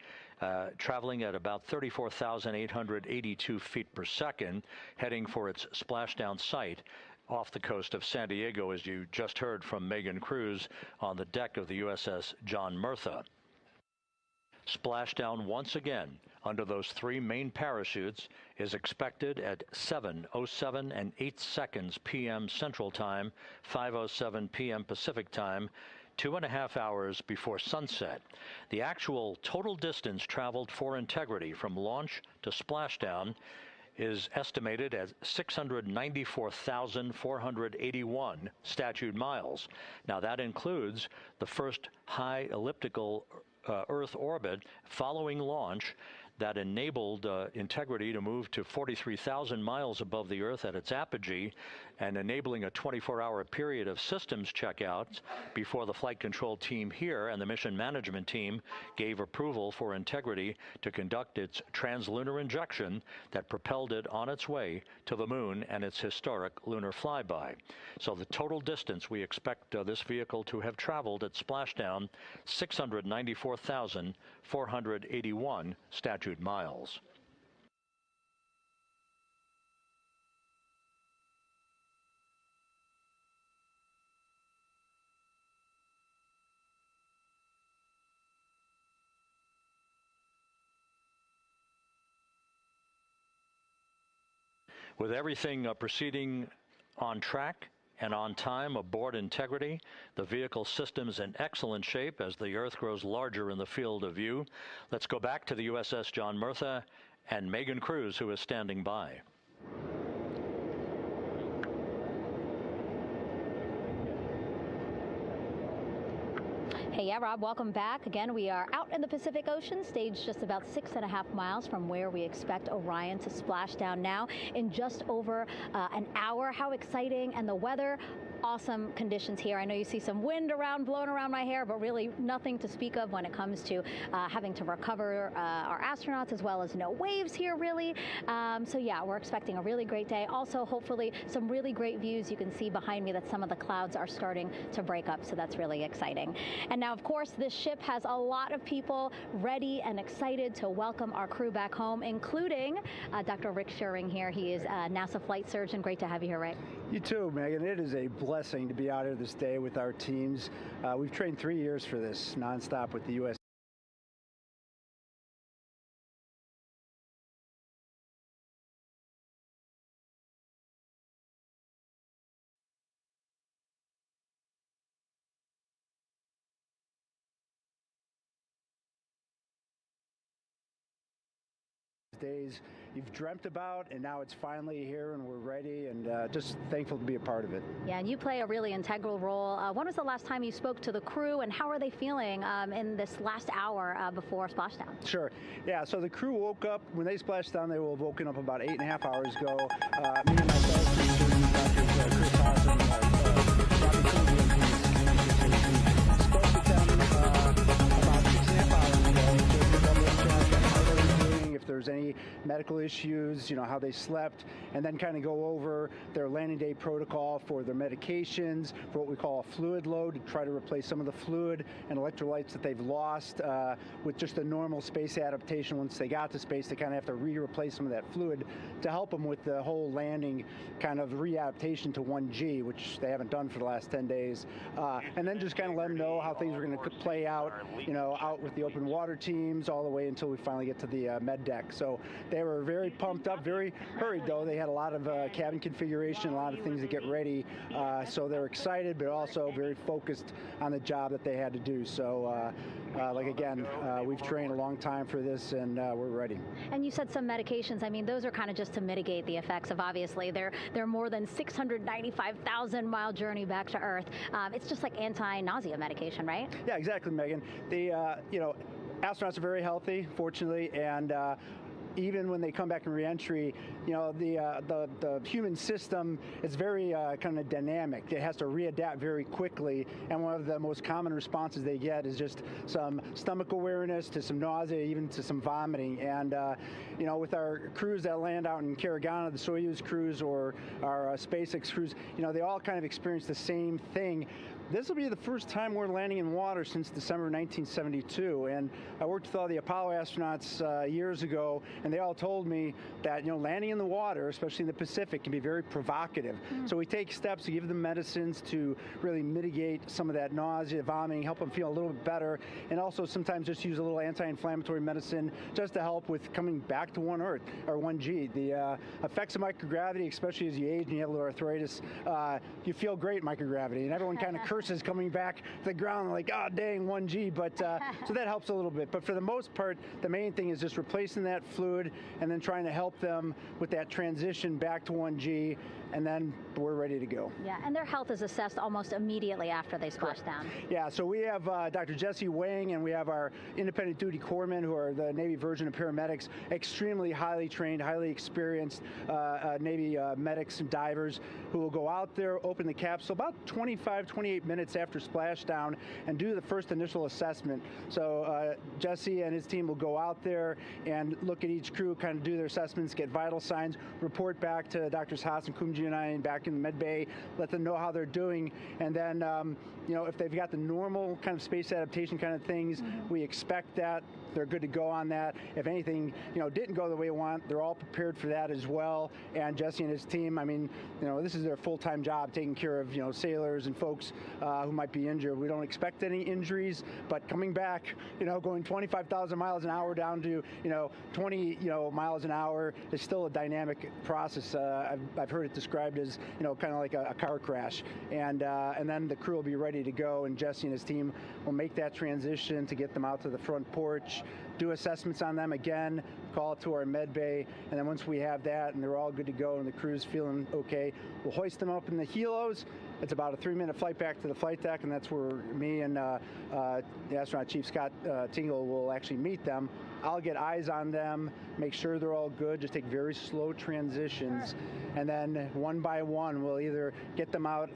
traveling at about 34,882 feet per second, heading for its splashdown site off the coast of San Diego, as you just heard from Megan Cruz on the deck of the USS John Murtha. Splashdown once again under those three main parachutes is expected at 7:07 and 8 seconds p.m. Central Time, 5:07 p.m. Pacific Time, 2.5 hours before sunset. The actual total distance traveled for Integrity from launch to splashdown is estimated at 694,481 statute miles. Now that includes the first high elliptical Earth orbit following launch that enabled Integrity to move to 43,000 miles above the Earth at its apogee, and enabling a 24-hour period of systems checkouts before the flight control team here and the mission management team gave approval for Integrity to conduct its translunar injection that propelled it on its way to the moon and its historic lunar flyby. So the total distance we expect this vehicle to have traveled at splashdown, 694,481 statute miles. With everything proceeding on track and on time aboard Integrity, the vehicle system's in excellent shape as the Earth grows larger in the field of view. Let's go back to the USS John Murtha and Megan Cruz, who is standing by. Hey, yeah, Rob, welcome back. Again, we are out in the Pacific Ocean, staged just about 6.5 miles from where we expect Orion to splash down now in just over an hour. How exciting. And the weather, awesome conditions here. I know you see some wind blowing around my hair, but really nothing to speak of when it comes to having to recover our astronauts, as well as no waves here, really. So yeah, we're expecting a really great day. Also, hopefully, some really great views. You can see behind me that some of the clouds are starting to break up, so that's really exciting. And now, of course, this ship has a lot of people ready and excited to welcome our crew back home, including Dr. Rick Schuring here. He is a NASA flight surgeon. Great to have you here, Rick. You too, Megan. It is a blessing to be out here this day with our teams. We've trained 3 years for this nonstop with the U.S. days you've dreamt about, and now it's finally here and we're ready, and just thankful to be a part of it. Yeah, and you play a really integral role. When was the last time you spoke to the crew, and how are they feeling in this last hour before splashdown? Sure. Yeah, so the crew woke up, when they splashed down, they were woken up about 8.5 hours ago. Me and myself, Chris Haas, and spoke with them about 6.5 hours ago. If there's any medical issues, you know, how they slept, and then kind of go over their landing day protocol for their medications, for what we call a fluid load, to try to replace some of the fluid and electrolytes that they've lost with just a normal space adaptation. Once they got to space, they kind of have to replace some of that fluid to help them with the whole landing kind of readaptation to 1G, which they haven't done for the last 10 days. And then just kind of let them know how things are going to play out, you know, out with the open water teams all the way until we finally get to the med deck. So they were very pumped up, very hurried though. They had a lot of cabin configuration, a lot of things to get ready. So they're excited, but also very focused on the job that they had to do. So like again, we've trained a long time for this, and we're ready. And you said some medications. I mean, those are kind of just to mitigate the effects of, obviously, their more than 695,000 mile journey back to Earth. It's just like anti-nausea medication, right? Yeah, exactly, Megan. The you know, astronauts are very healthy, fortunately, and even when they come back in reentry, you know, the human system is very kind of dynamic. It has to readapt very quickly, and one of the most common responses they get is just some stomach awareness, to some nausea, even to some vomiting. And you know, with our crews that land out in Karagana, the Soyuz crews or our SpaceX crews, you know, they all kind of experience the same thing. This will be the first time we're landing in water since December 1972, and I worked with all the Apollo astronauts years ago, and they all told me that, you know, landing in the water, especially in the Pacific, can be very provocative. So we take steps to give them medicines to really mitigate some of that nausea, vomiting, help them feel a little bit better, and also sometimes just use a little anti-inflammatory medicine just to help with coming back to 1 Earth, or 1G. The effects of microgravity, especially as you age and you have a little arthritis, you feel great in microgravity, and everyone kind of curses coming back to the ground like, oh dang, 1G, but so that helps a little bit. But for the most part, the main thing is just replacing that fluid and then trying to help them with that transition back to 1G, and then we're ready to go. Yeah, and their health is assessed almost immediately after they splash down. Yeah, so we have Dr. Jesse Wang, and we have our independent duty corpsmen, who are the Navy version of paramedics, extremely highly trained, highly experienced Navy medics and divers who will go out there, open the capsule about 28 minutes after splashdown and do the first initial assessment. So Jesse and his team will go out there and look at each crew, kind of do their assessments, get vital signs, report back to Drs. Haas and Kumji and I back in the med bay, let them know how they're doing, and then you know, if they've got the normal kind of space adaptation kind of things, we expect that they're good to go on that. If anything, you know, didn't go the way we want, they're all prepared for that as well. And Jesse and his team, I mean, you know, this is their full-time job, taking care of, you know, sailors and folks who might be injured. We don't expect any injuries, but coming back, you know, going 25,000 miles an hour down to, you know, 20, you know, miles an hour is still a dynamic process. I've heard it described as, you know, kind of like a car crash. And then the crew will be ready to go, and Jesse and his team will make that transition to get them out to the front porch, do assessments on them again, call it to our med bay, and then once we have that and they're all good to go and the crew's feeling okay, we'll hoist them up in the helos. It's about a 3-minute flight back to the flight deck, and that's where me and the astronaut chief, Scott Tingle, will actually meet them. I'll get eyes on them, make sure they're all good, just take very slow transitions, and then one by one we'll either get them out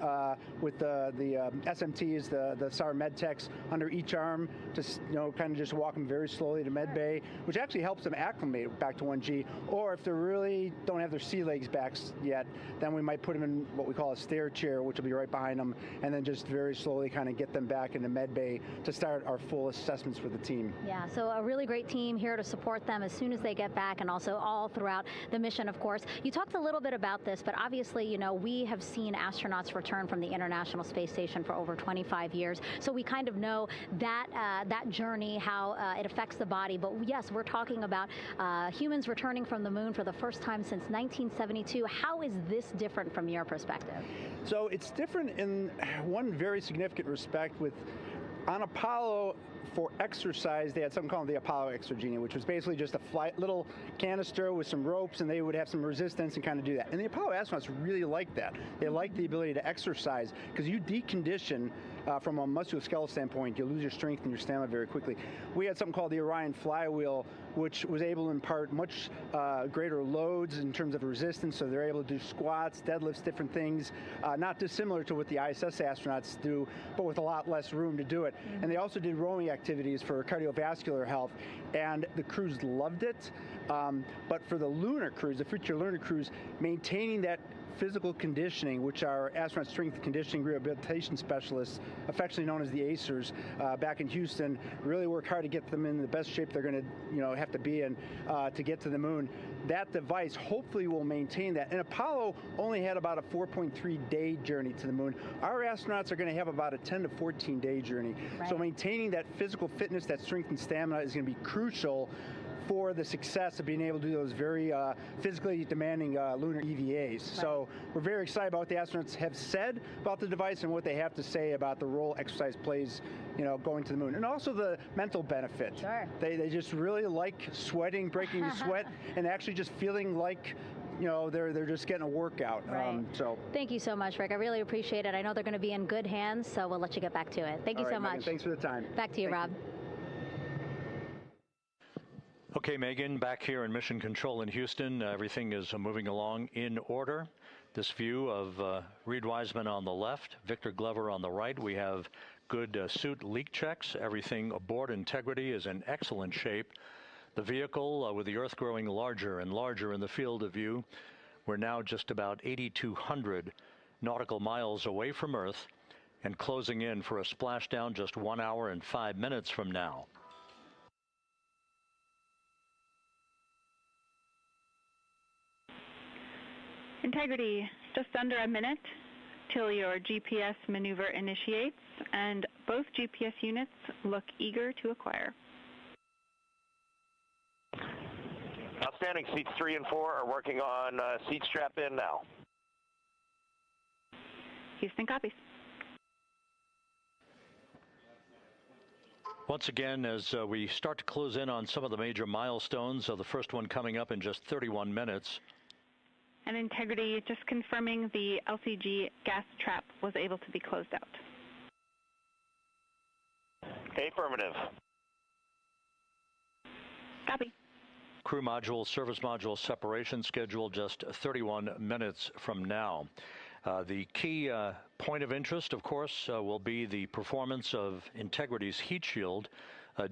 with the SMTs, the SAR med techs, under each arm, just, you know, kind of just walk them very slowly to med bay, which actually helps them acclimate back to 1G. Or if they really don't have their sea legs back yet, then we might put them in what we call a stair chair, which will will be right behind them, and then just very slowly kind of get them back into med bay to start our full assessments for the team. Yeah, so a really great team here to support them as soon as they get back, and also all throughout the mission, of course. You talked a little bit about this, but obviously, you know, we have seen astronauts return from the International Space Station for over 25 years, so we kind of know that that journey, how it affects the body. But yes, we're talking about humans returning from the moon for the first time since 1972. How is this different from your perspective? So it's different in one very significant respect. With on Apollo, for exercise, they had something called the Apollo Exergenia, which was basically just a little canister with some ropes, and they would have some resistance and kind of do that. And the Apollo astronauts really liked that. They liked the ability to exercise, because you decondition from a musculoskeletal standpoint, you lose your strength and your stamina very quickly. We had something called the Orion flywheel, which was able to impart much greater loads in terms of resistance, so they're able to do squats, deadlifts, different things, not dissimilar to what the ISS astronauts do, but with a lot less room to do it. Mm-hmm. And they also did rowing activities for cardiovascular health, and the crews loved it. But for the lunar crews, the future lunar crews, maintaining that physical conditioning, which our astronaut strength conditioning rehabilitation specialists, affectionately known as the ACERs, back in Houston, really work hard to get them in the best shape they're going to, have to be in to get to the moon. That device hopefully will maintain that. And Apollo only had about a 4.3-day journey to the moon. Our astronauts are going to have about a 10 to 14-day journey. Right. So maintaining that physical fitness, that strength and stamina is going to be crucial for the success of being able to do those very physically demanding lunar EVAs. Right. So we're very excited about what the astronauts have said about the device and what they have to say about the role exercise plays, going to the moon. And also the mental benefit. Sure. They just really like sweating, breaking the sweat, and actually just feeling like they're just getting a workout. Right. Thank you so much, Rick. I really appreciate it. I know they're going to be in good hands, so we'll let you get back to it. Thank you so much. Megan, thanks for the time. Back to you, Rob. Okay, Megan, back here in Mission Control in Houston. Everything is moving along in order. This view of Reed Wiseman on the left, Victor Glover on the right. We have good suit leak checks. Everything aboard Integrity is in excellent shape. The vehicle, with the Earth growing larger and larger in the field of view, we're now just about 8,200 nautical miles away from Earth and closing in for a splashdown just 1 hour and 5 minutes from now. Integrity, just under a minute till your GPS maneuver initiates, and both GPS units look eager to acquire. Outstanding. Seats 3 and 4 are working on seat strap in now. Houston copies. Once again, as we start to close in on some of the major milestones, the first one coming up in just 31 minutes. And Integrity, just confirming the LCG gas trap was able to be closed out. Affirmative. Copy. Crew module, service module separation scheduled just 31 minutes from now. The key point of interest, of course, will be the performance of Integrity's heat shield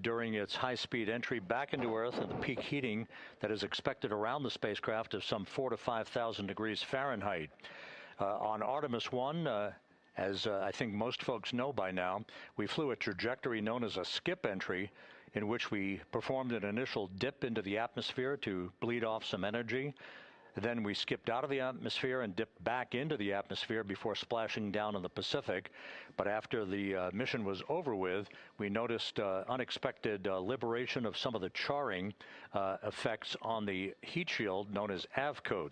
during its high-speed entry back into Earth and the peak heating that is expected around the spacecraft of some 4,000 to 5,000 degrees Fahrenheit. On Artemis I, as I think most folks know by now, we flew a trajectory known as a skip entry, in which we performed an initial dip into the atmosphere to bleed off some energy. Then we skipped out of the atmosphere and dipped back into the atmosphere before splashing down in the Pacific. But after the mission was over with, we noticed unexpected liberation of some of the charring effects on the heat shield known as AVCOAT.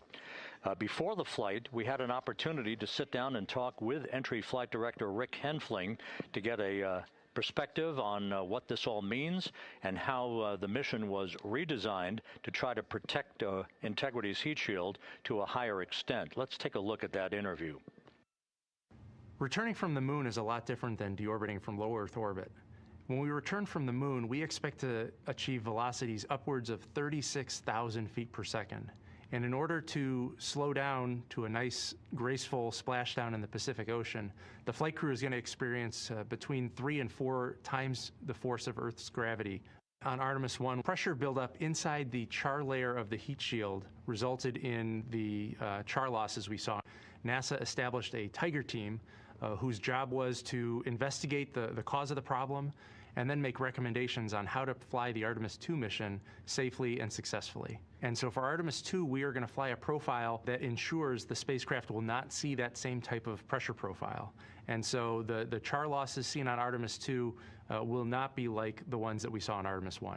Before the flight, we had an opportunity to sit down and talk with Entry Flight Director Rick Henfling to get a perspective on what this all means and how the mission was redesigned to try to protect Integrity's heat shield to a higher extent. Let's take a look at that interview. Returning from the moon is a lot different than deorbiting from low Earth orbit. When we return from the moon, we expect to achieve velocities upwards of 36,000 feet per second. And in order to slow down to a nice, graceful splashdown in the Pacific Ocean, the flight crew is going to experience between 3 and 4 times the force of Earth's gravity. On Artemis I, pressure buildup inside the char layer of the heat shield resulted in the char losses we saw. NASA established a Tiger team whose job was to investigate the cause of the problem and then make recommendations on how to fly the Artemis II mission safely and successfully. And so for Artemis II, we are going to fly a profile that ensures the spacecraft will not see that same type of pressure profile. And so the char losses seen on Artemis II will not be like the ones that we saw on Artemis I.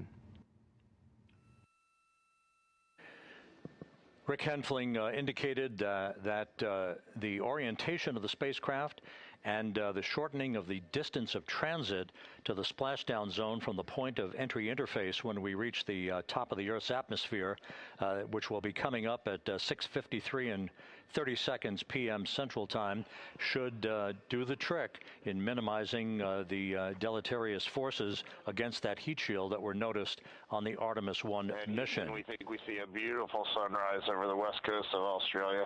Rick Henfling indicated that the orientation of the spacecraft and the shortening of the distance of transit to the splashdown zone from the point of entry interface when we reach the top of the Earth's atmosphere, which will be coming up at 6:53 and 30 seconds p.m. Central Time, should do the trick in minimizing the deleterious forces against that heat shield that were noticed on the Artemis I mission. And we think we see a beautiful sunrise over the west coast of Australia.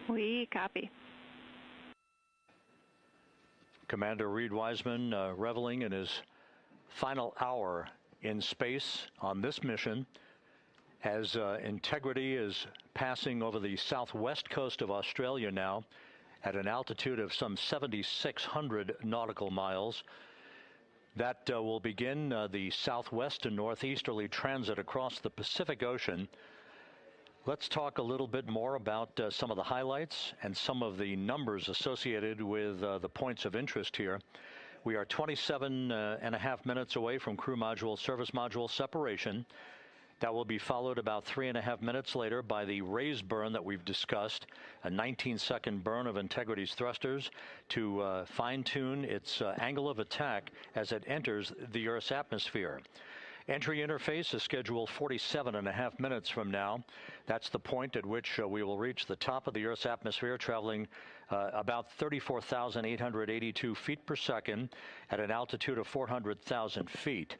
We copy. Commander Reed Wiseman reveling in his final hour in space on this mission as Integrity is passing over the southwest coast of Australia now at an altitude of some 7,600 nautical miles. That will begin the southwest and northeasterly transit across the Pacific Ocean. Let's talk a little bit more about some of the highlights and some of the numbers associated with the points of interest here. We are 27 and a half minutes away from crew module, service module separation. That will be followed about 3.5 minutes later by the raise burn that we've discussed, a 19-second burn of Integrity's thrusters to fine-tune its angle of attack as it enters the Earth's atmosphere. Entry interface is scheduled 47 and a half minutes from now. That's the point at which we will reach the top of the Earth's atmosphere, traveling about 34,882 feet per second at an altitude of 400,000 feet.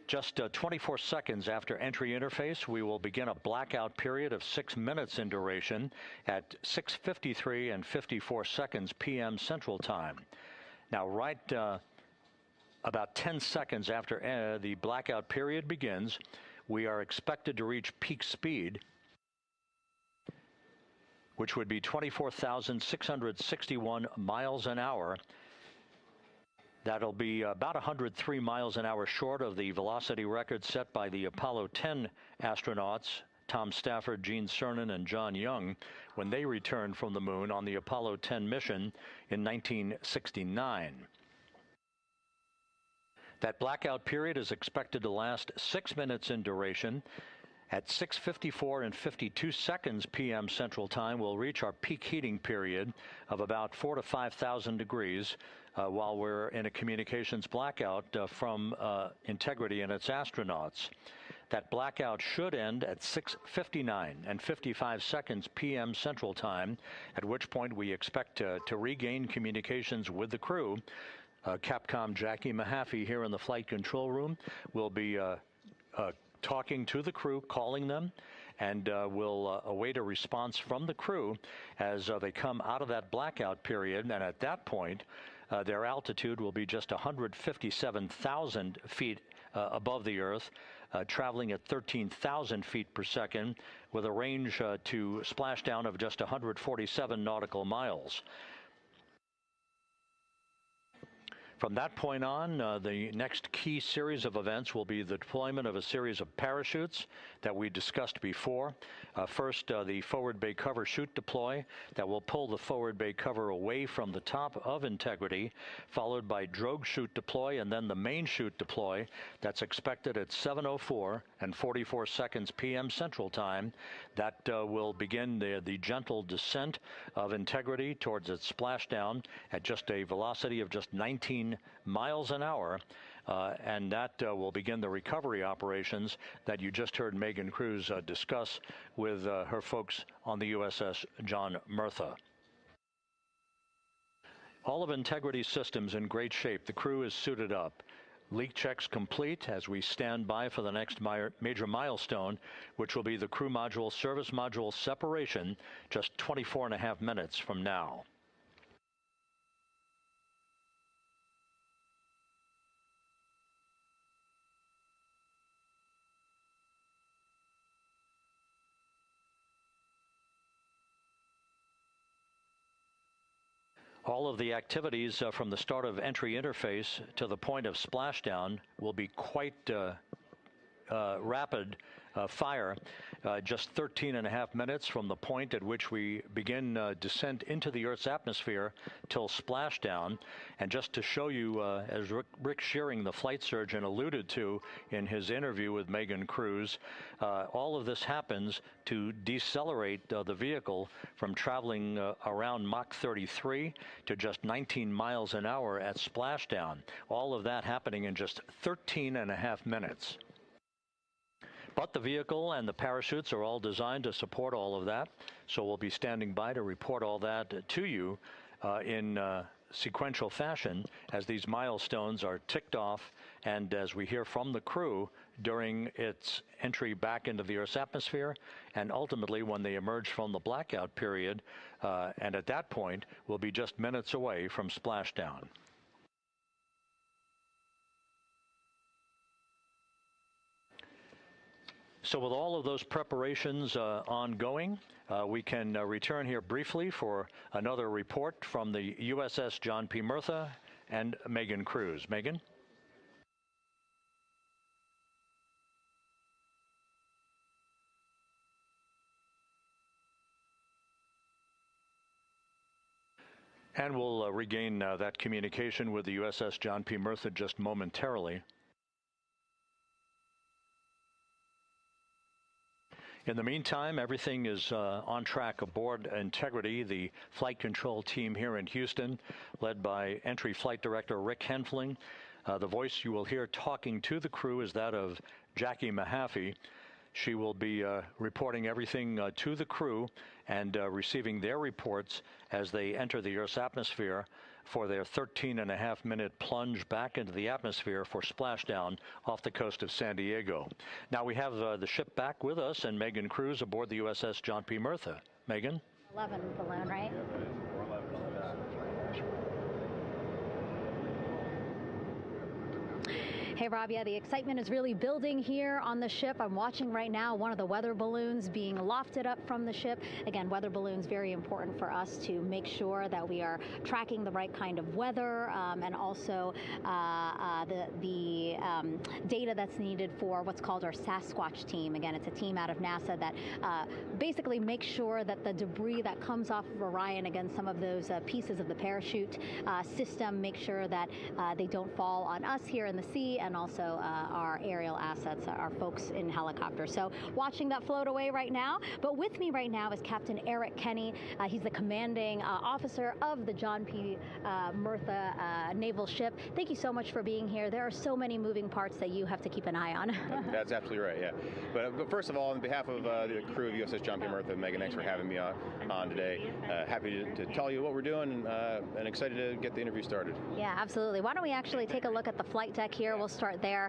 Just 24 seconds after entry interface, we will begin a blackout period of 6 minutes in duration at 6:53 and 54 seconds p.m. Central Time. Now, right about 10 seconds after the blackout period begins, we are expected to reach peak speed, which would be 24,661 miles an hour. That'll be about 103 miles an hour short of the velocity record set by the Apollo 10 astronauts, Tom Stafford, Gene Cernan, and John Young, when they returned from the moon on the Apollo 10 mission in 1969. That blackout period is expected to last 6 minutes in duration. At 6:54 and 52 seconds p.m. Central Time, we'll reach our peak heating period of about 4,000 to 5,000 degrees while we're in a communications blackout from Integrity and its astronauts. That blackout should end at 6:59 and 55 seconds p.m. Central Time, at which point we expect to regain communications with the crew. Capcom Jackie Mahaffey here in the flight control room will be talking to the crew, calling them, and we'll await a response from the crew as they come out of that blackout period. And at that point, their altitude will be just 157,000 feet above the Earth, traveling at 13,000 feet per second with a range to splashdown of just 147 nautical miles. From that point on, the next key series of events will be the deployment of a series of parachutes that we discussed before. First, the forward bay cover chute deploy that will pull the forward bay cover away from the top of Integrity, followed by drogue chute deploy and then the main chute deploy that's expected at 7:04 and 44 seconds p.m. Central Time. That will begin the gentle descent of Integrity towards its splashdown at just a velocity of just 19 miles an hour, and that will begin the recovery operations that you just heard Megan Cruz discuss with her folks on the USS John Murtha. All of Integrity's systems in great shape. The crew is suited up. Leak checks complete as we stand by for the next major milestone, which will be the crew module service module separation just 24 and a half minutes from now. All of the activities from the start of entry interface to the point of splashdown will be quite rapid fire, just 13.5 minutes from the point at which we begin descent into the Earth's atmosphere till splashdown. And just to show you, as Rick Shearing, the flight surgeon, alluded to in his interview with Megan Cruz, all of this happens to decelerate the vehicle from traveling around Mach 33 to just 19 miles an hour at splashdown. All of that happening in just 13.5 minutes. But the vehicle and the parachutes are all designed to support all of that, so we'll be standing by to report all that to you in sequential fashion as these milestones are ticked off and as we hear from the crew during its entry back into the Earth's atmosphere and ultimately when they emerge from the blackout period, and at that point we'll be just minutes away from splashdown. So with all of those preparations ongoing, we can return here briefly for another report from the USS John P. Murtha and Megan Cruz. Megan? And we'll regain that communication with the USS John P. Murtha just momentarily. In the meantime, everything is on track aboard Integrity, the flight control team here in Houston, led by Entry Flight Director Rick Henfling. The voice you will hear talking to the crew is that of Jackie Mahaffey. She will be reporting everything to the crew and receiving their reports as they enter the Earth's atmosphere for their 13.5-minute plunge back into the atmosphere for splashdown off the coast of San Diego. Now we have the ship back with us and Megan Cruz aboard the USS John P. Murtha. Megan? 11 balloon, right? Hey, Rob, yeah, the excitement is really building here on the ship. I'm watching right now one of the weather balloons being lofted up from the ship. Again, weather balloons, very important for us to make sure that we are tracking the right kind of weather and also the data that's needed for what's called our Sasquatch team. Again, it's a team out of NASA that basically makes sure that the debris that comes off of Orion, again, some of those pieces of the parachute system, make sure that they don't fall on us here in the sea, and also our aerial assets, our folks in helicopters. So watching that float away right now. But with me right now is Captain Eric Kenny. He's the commanding officer of the John P. Murtha naval ship. Thank you so much for being here. There are so many moving parts that you have to keep an eye on. That's absolutely right, yeah. But first of all, on behalf of the crew of USS John P. Murtha, Megan, thanks for having me on today. Happy to tell you what we're doing and excited to get the interview started. Yeah, absolutely. Why don't we actually take a look at the flight deck here? We'll start there.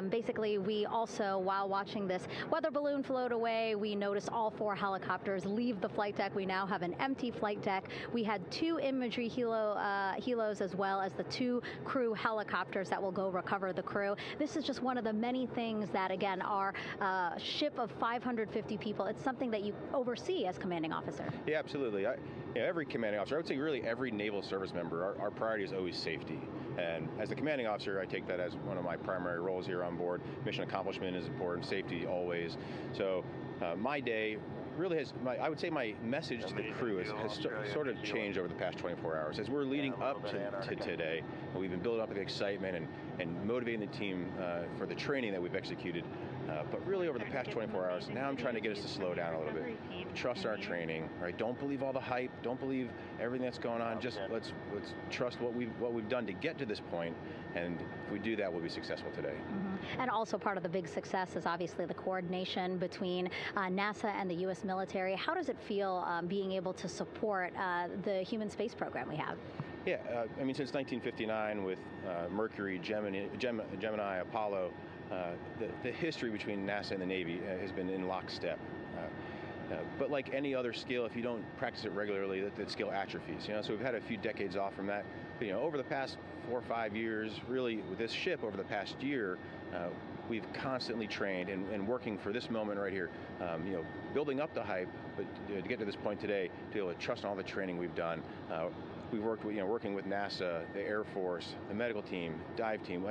Basically, we also, while watching this weather balloon float away, we noticed all 4 helicopters leave the flight deck. We now have an empty flight deck. We had 2 imagery helos as well as the 2 crew helicopters that will go recover the crew. This is just one of the many things that, again, our ship of 550 people, it's something that you oversee as commanding officer. Yeah, absolutely. Every commanding officer, I would say really every naval service member, our priority is always safety. And as the commanding officer, I take that as one of my primary roles here on board. Mission accomplishment is important, safety always. So my day really has, I would say my message to the crew has sort of changed over the past 24 hours. As we're leading up to today, we've been building up the excitement and motivating the team for the training that we've executed. But really over the past 24 hours, now I'm trying to get us to slow down a little bit. Trust our training, right? Don't believe all the hype. Don't believe everything that's going on. Just let's trust what we've done to get to this point. And if we do that, we'll be successful today. Mm-hmm. And also part of the big success is obviously the coordination between NASA and the U.S. military. How does it feel being able to support the human space program we have? Yeah, I mean, since 1959 with Mercury, Gemini, Apollo, the history between NASA and the Navy has been in lockstep. But like any other skill, if you don't practice it regularly, that skill atrophies. So we've had a few decades off from that. But, over the past 4 or 5 years, really with this ship over the past year, we've constantly trained and working for this moment right here, building up the hype, but to get to this point today, to be able to trust in all the training we've done. We've worked with, working with NASA, the Air Force, the medical team, dive team.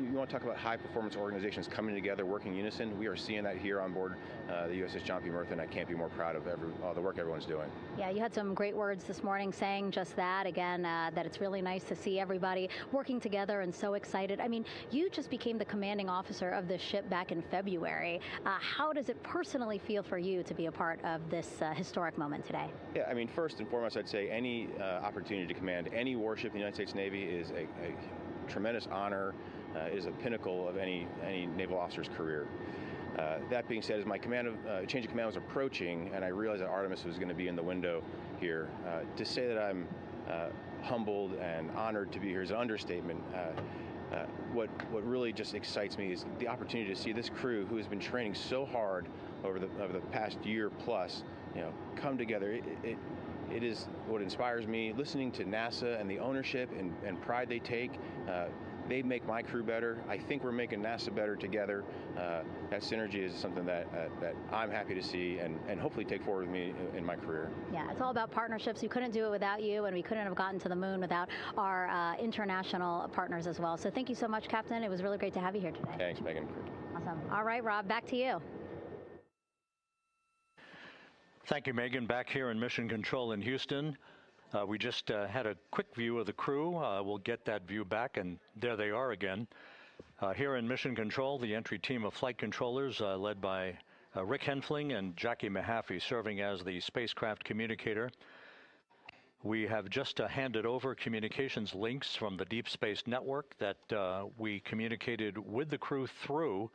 You want to talk about high-performance organizations coming together, working in unison? We are seeing that here on board the USS John P. Murtha, and I can't be more proud of all the work everyone's doing. Yeah, you had some great words this morning saying just that, again, that it's really nice to see everybody working together and so excited. I mean, you just became the commanding officer of this ship back in February. How does it personally feel for you to be a part of this historic moment today? Yeah, I mean, first and foremost, I'd say any opportunity to command any warship in the United States Navy is a tremendous honor. It is a pinnacle of any naval officer's career. That being said, as my change of command was approaching, and I realized that Artemis was going to be in the window here, to say that I'm humbled and honored to be here is an understatement. What really just excites me is the opportunity to see this crew, who has been training so hard over the past year plus, come together. It is what inspires me. Listening to NASA and the ownership and pride they take. They make my crew better. I think we're making NASA better together. That synergy is something that I'm happy to see and hopefully take forward with me in my career. Yeah, it's all about partnerships. We couldn't do it without you, and we couldn't have gotten to the moon without our international partners as well. So thank you so much, Captain. It was really great to have you here today. Thanks, Megan. Awesome. All right, Rob, back to you. Thank you, Megan. Back here in Mission Control in Houston. We just had a quick view of the crew. We'll get that view back, and there they are again. Here in Mission Control, the entry team of flight controllers led by Rick Henfling and Jackie Mahaffey serving as the spacecraft communicator. We have just handed over communications links from the Deep Space Network that we communicated with the crew through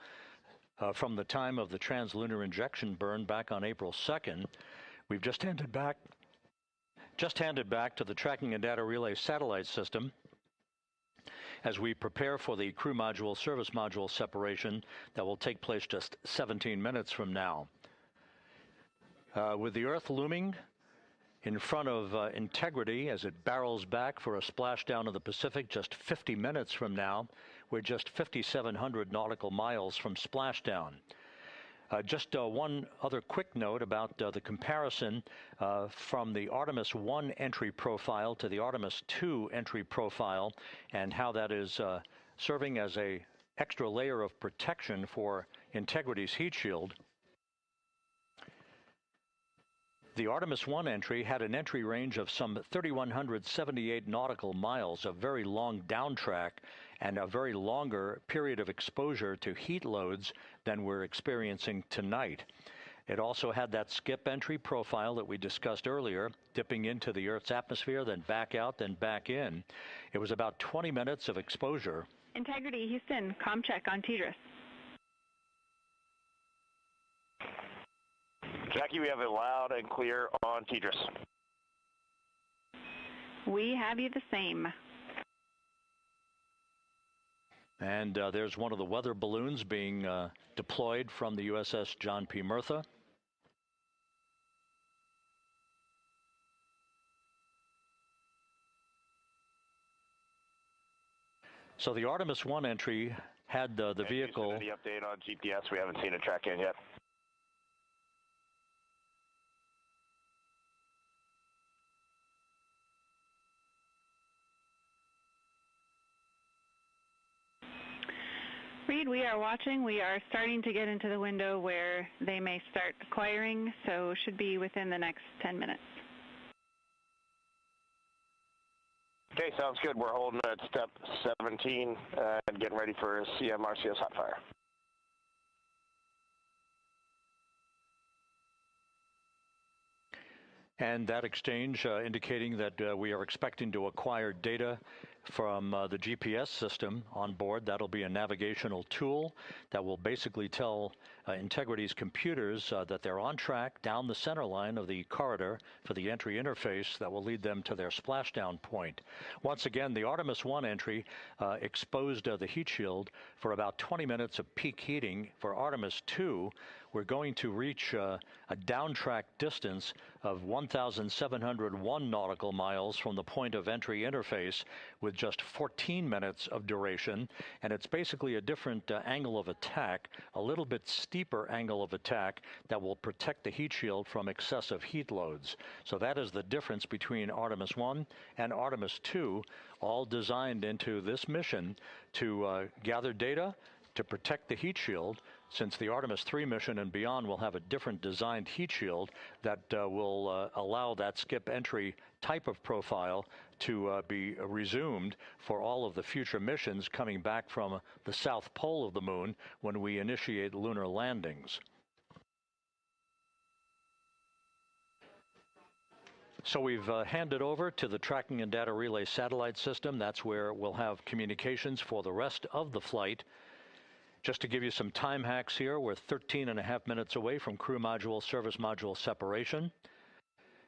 from the time of the translunar injection burn back on April 2nd. We've just handed back to the Tracking and Data Relay satellite system as we prepare for the crew module service module separation that will take place just 17 minutes from now. With the Earth looming in front of Integrity as it barrels back for a splashdown of the Pacific just 50 minutes from now, we're just 5,700 nautical miles from splashdown. Just one other quick note about the comparison from the Artemis I entry profile to the Artemis II entry profile and how that is serving as an extra layer of protection for Integrity's heat shield. The Artemis I entry had an entry range of some 3,178 nautical miles, a very long downtrack and a very longer period of exposure to heat loads than we're experiencing tonight. It also had that skip entry profile that we discussed earlier, dipping into the Earth's atmosphere, then back out, then back in. It was about 20 minutes of exposure. Integrity, Houston, comm check on Tedros. Jackie, we have it loud and clear on Tedros. We have you the same. And there's one of the weather balloons being deployed from the USS John P. Murtha. So the Artemis I entry had the vehicle. Any update on GPS? We haven't seen a track in yet. Reed, we are watching. We are starting to get into the window where they may start acquiring, so should be within the next 10 minutes. Okay, sounds good. We're holding at step 17 and getting ready for CM/RCS hot fire. And that exchange indicating that we are expecting to acquire data from the GPS system on board. That'll be a navigational tool that will basically tell Integrity's computers that they're on track down the center line of the corridor for the entry interface that will lead them to their splashdown point. Once again, the Artemis I entry exposed the heat shield for about 20 minutes of peak heating. For Artemis II, we're going to reach a downtrack distance of 1,701 nautical miles from the point of entry interface with just 14 minutes of duration. And it's basically a different angle of attack, a little bit steeper angle of attack that will protect the heat shield from excessive heat loads. So that is the difference between Artemis I and Artemis II, all designed into this mission to gather data, to protect the heat shield, since the Artemis III mission and beyond will have a different designed heat shield that will allow that skip entry type of profile to be resumed for all of the future missions coming back from the south pole of the moon when we initiate lunar landings. So we've handed over to the tracking and data relay satellite system. That's where we'll have communications for the rest of the flight. Just to give you some time hacks here, we're 13.5 minutes away from crew module, service module separation,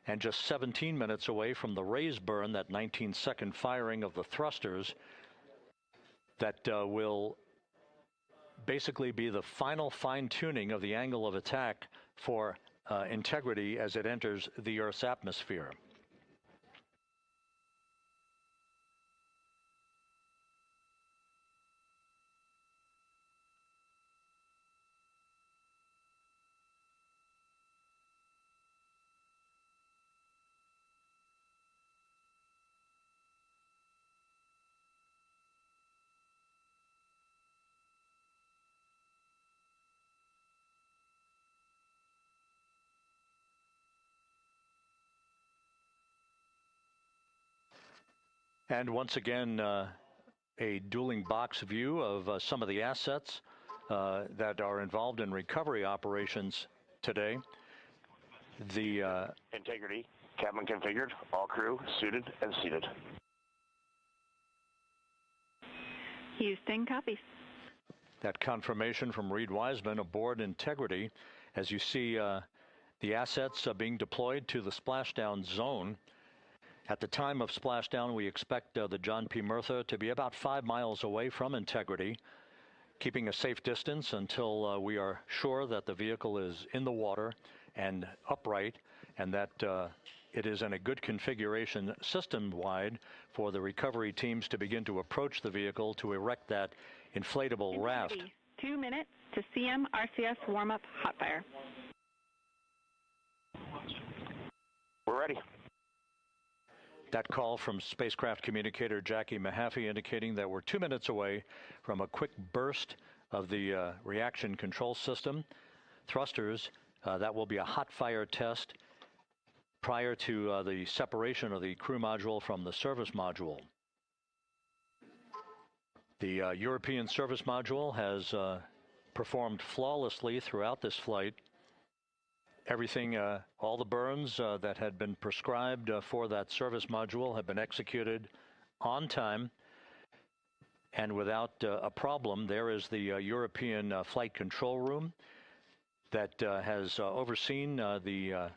and just 17 minutes away from the raise burn, that 19-second firing of the thrusters that will basically be the final fine-tuning of the angle of attack for integrity as it enters the Earth's atmosphere. And once again, a dueling box view of some of the assets that are involved in recovery operations today. The integrity, cabin configured, all crew suited and seated. Houston copies. That confirmation from Reed Wiseman aboard Integrity, as you see the assets being deployed to the splashdown zone. At the time of splashdown, we expect the John P. Murtha to be about 5 miles away from Integrity, keeping a safe distance until we are sure that the vehicle is in the water and upright, and that it is in a good configuration system-wide for the recovery teams to begin to approach the vehicle to erect that inflatable raft. 2 minutes to CM RCS warm-up hot fire. We're ready. That call from spacecraft communicator Jackie Mahaffey indicating that we're 2 minutes away from a quick burst of the reaction control system. Thrusters, that will be a hot fire test prior to the separation of the crew module from the service module. The European service module has performed flawlessly throughout this flight. Everything, all the burns that had been prescribed for that service module have been executed on time and without a problem. There is the European flight control room that has overseen the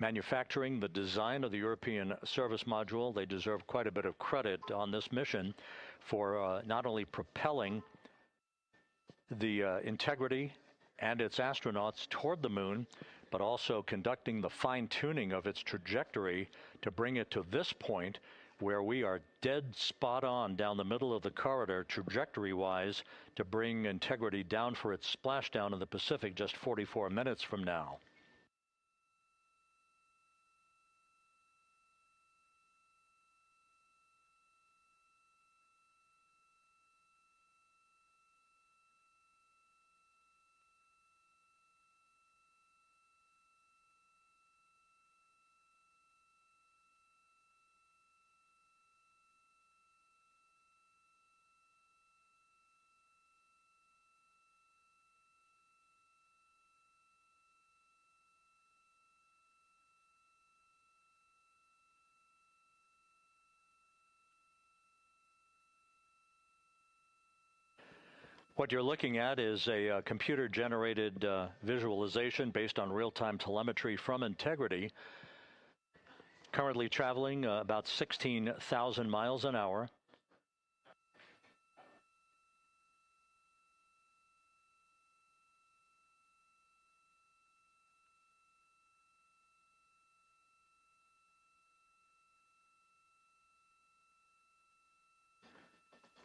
manufacturing, the design of the European service module. They deserve quite a bit of credit on this mission for not only propelling the Integrity and its astronauts toward the moon, but also conducting the fine-tuning of its trajectory to bring it to this point where we are dead spot on down the middle of the corridor trajectory-wise to bring Integrity down for its splashdown in the Pacific just 44 minutes from now. What you're looking at is a computer-generated visualization based on real-time telemetry from Integrity, currently traveling about 16,000 miles an hour.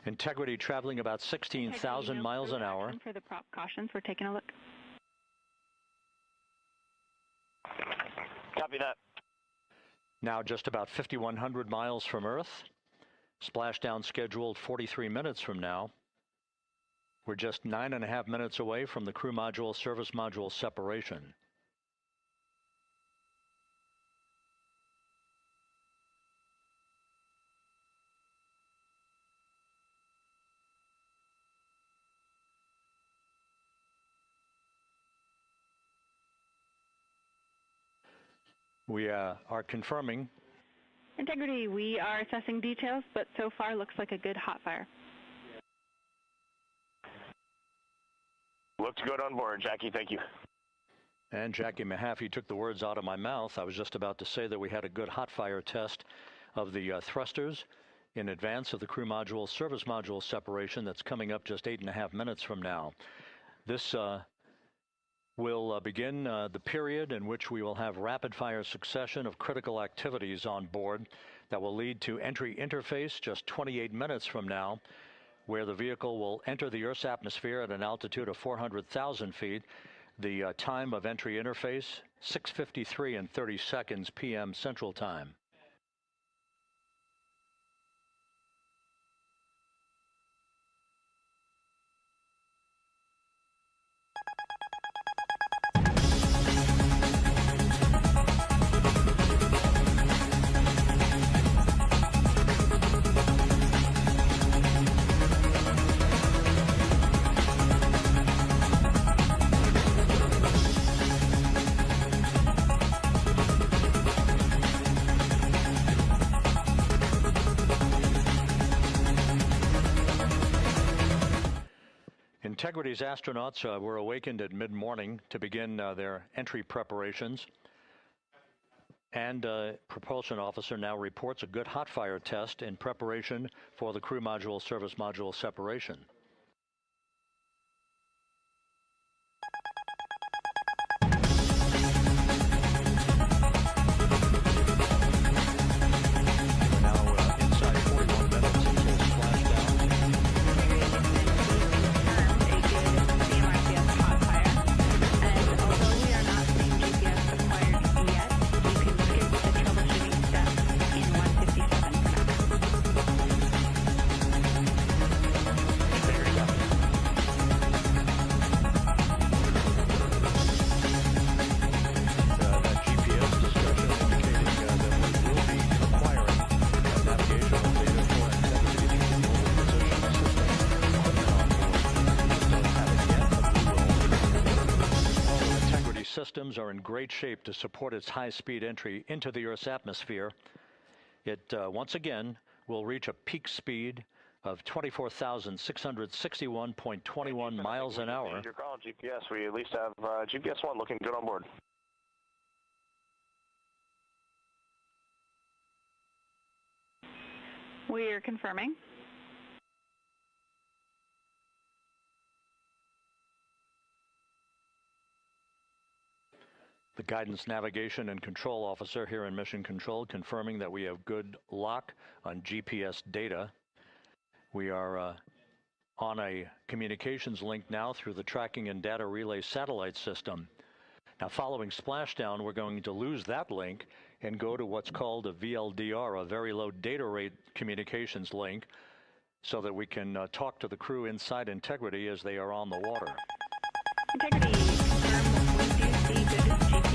Integrity traveling about 16,000 miles an hour. For the prop cautions, we're taking a look. Copy that. Now just about 5,100 miles from Earth. Splashdown scheduled 43 minutes from now. We're just 9.5 minutes away from the crew module service module separation. We are confirming. Integrity, we are assessing details, but so far looks like a good hot fire. Looks good on board, Jackie. Thank you. And Jackie Mahaffey took the words out of my mouth. I was just about to say that we had a good hot fire test of the thrusters in advance of the crew module service module separation that's coming up just 8.5 minutes from now. This will begin the period in which we will have rapid-fire succession of critical activities on board that will lead to entry interface just 28 minutes from now, where the vehicle will enter the Earth's atmosphere at an altitude of 400,000 feet. The time of entry interface, 6:53 and 30 seconds p.m. Central Time. Integrity's astronauts were awakened at mid-morning to begin their entry preparations. And propulsion officer now reports a good hot fire test in preparation for the crew module service module separation. Systems are in great shape to support its high-speed entry into the Earth's atmosphere. It once again will reach a peak speed of 24,661.21 miles an hour. You're calling GPS. We at least have GPS 1 looking good on board. We are confirming. The guidance, navigation, and control officer here in Mission Control confirming that we have good lock on GPS data. We are on a communications link now through the tracking and data relay satellite system. Now, following splashdown, we're going to lose that link and go to what's called a VLDR, a very low data rate communications link, so that we can talk to the crew inside Integrity as they are on the water. Integrity, confirm we do see good GPS.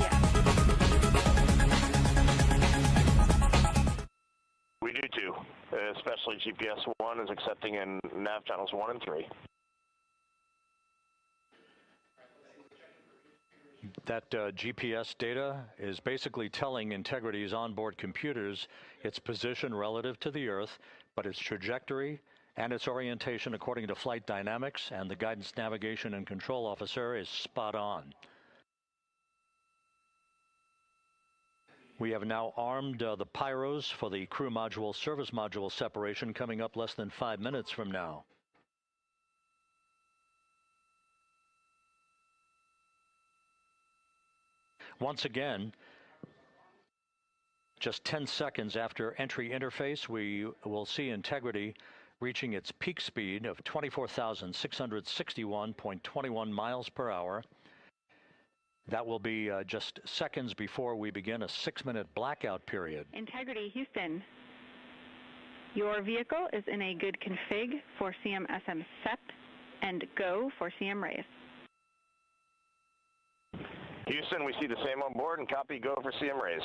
We do too, especially GPS 1 is accepting in nav channels 1 and 3. That GPS data is basically telling Integrity's onboard computers its position relative to the Earth, but its trajectory and its orientation according to flight dynamics and the guidance, navigation, and control officer is spot on. We have now armed the pyros for the crew module service module separation coming up less than 5 minutes from now. Once again, just 10 seconds after entry interface, we will see Integrity reaching its peak speed of 24,661.21 miles per hour. That will be just seconds before we begin a 6-minute blackout period. Integrity, Houston. Your vehicle is in a good config for CM-SM SEP and go for CM raise. Houston, we see the same on board and copy go for CM raise.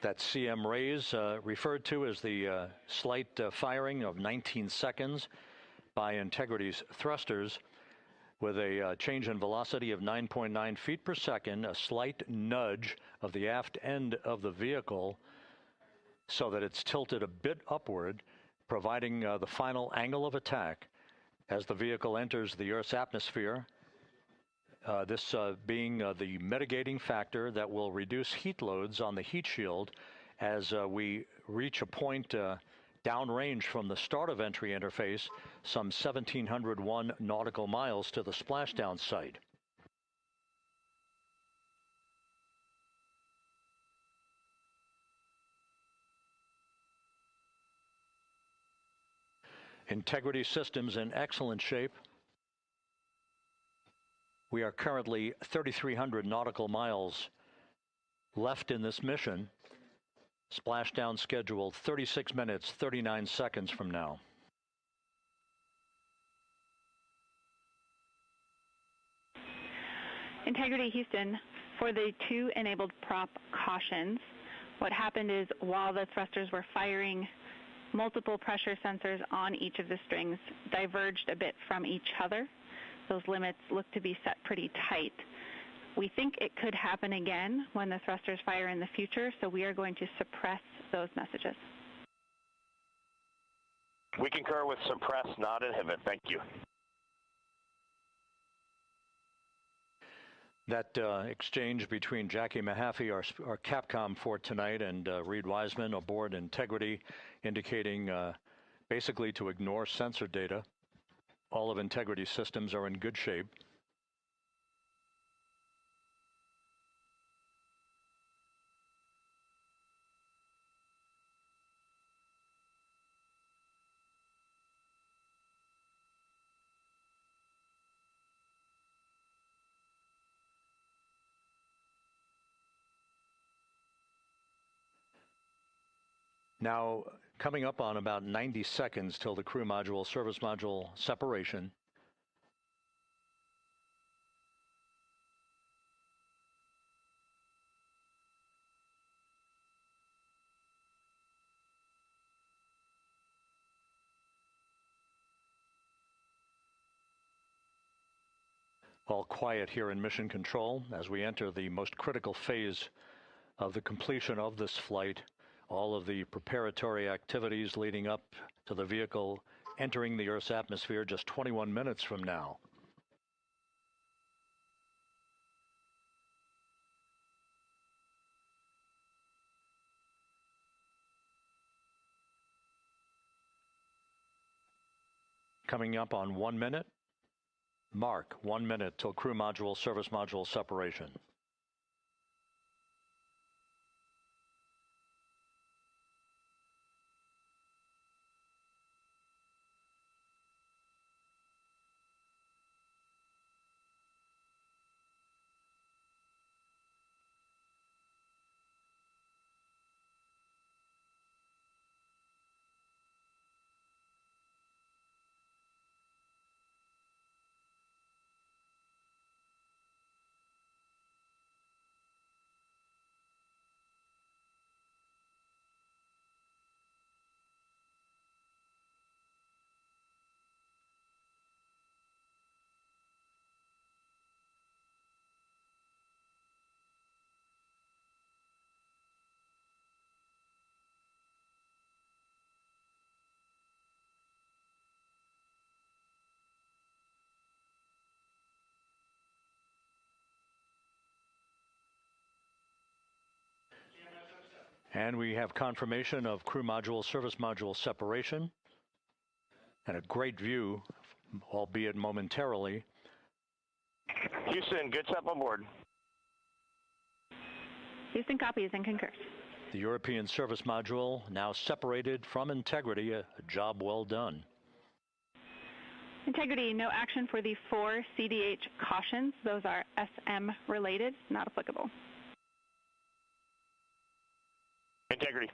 That CM raise referred to as the slight firing of 19 seconds by Integrity's thrusters with a change in velocity of 9.9 feet per second, a slight nudge of the aft end of the vehicle so that it's tilted a bit upward, providing the final angle of attack as the vehicle enters the Earth's atmosphere. This being the mitigating factor that will reduce heat loads on the heat shield as we reach a point downrange from the start of entry interface, some 1,701 nautical miles to the splashdown site. Integrity systems in excellent shape. We are currently 3,300 nautical miles left in this mission. Splashdown scheduled 36 minutes, 39 seconds from now. Integrity, Houston. For the 2 enabled prop cautions, what happened is while the thrusters were firing, multiple pressure sensors on each of the strings diverged a bit from each other. Those limits look to be set pretty tight. We think it could happen again when the thrusters fire in the future, so we are going to suppress those messages. We concur with suppress, not inhibit. Thank you. That exchange between Jackie Mahaffey, our Capcom for tonight, and Reed Wiseman aboard Integrity, indicating basically to ignore sensor data. All of Integrity systems are in good shape. Now, coming up on about 90 seconds till the crew module, service module separation. All quiet here in Mission Control as we enter the most critical phase of the completion of this flight. All of the preparatory activities leading up to the vehicle entering the Earth's atmosphere just 21 minutes from now. Coming up on 1 minute. Mark 1 minute till crew module, service module separation. And we have confirmation of crew module, service module separation, and a great view, albeit momentarily. Houston, good step on board. Houston copies and concurs. The European service module now separated from Integrity, a job well done. Integrity, no action for the 4 CDH cautions. Those are SM related, not applicable. Integrity.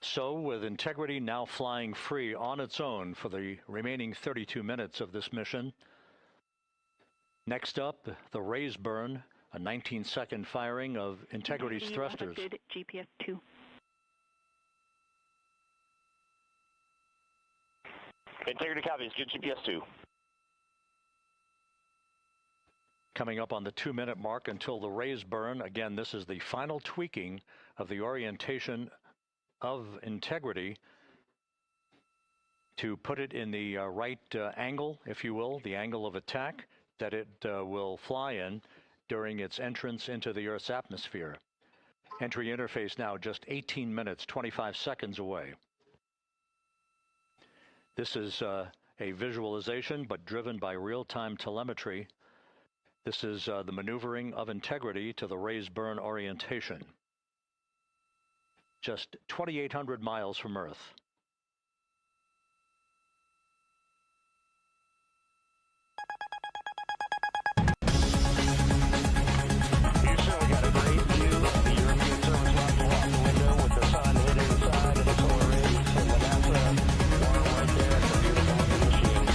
So, with Integrity now flying free on its own for the remaining 32 minutes of this mission, next up, the raise burn, a 19-second firing of Integrity's thrusters. GPS 2. Integrity copies. Good GPS 2. Coming up on the 2-minute mark until the raise burn. Again, this is the final tweaking of the orientation of Integrity to put it in the right angle, if you will, the angle of attack that it will fly in during its entrance into the Earth's atmosphere. Entry interface now just 18 minutes, 25 seconds away. This is a visualization, but driven by real-time telemetry. This is the maneuvering of Integrity to the raise burn orientation. Just 2,800 miles from Earth. Houston, we got a great view of the European service module out the window with the sun hitting the side of the solar rays and the NASA one right there. It's a beautiful looking machine.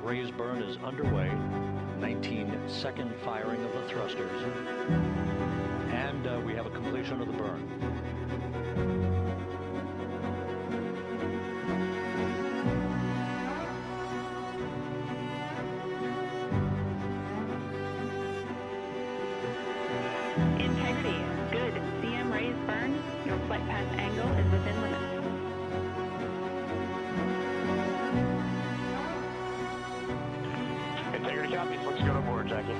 Raise burn is underway. 19-second firing of the thrusters. And we have a completion of the burn. Integrity, good. CM raise burn. Your flight path angle is within limits. Integrity copies. Let's go to board, Jackie.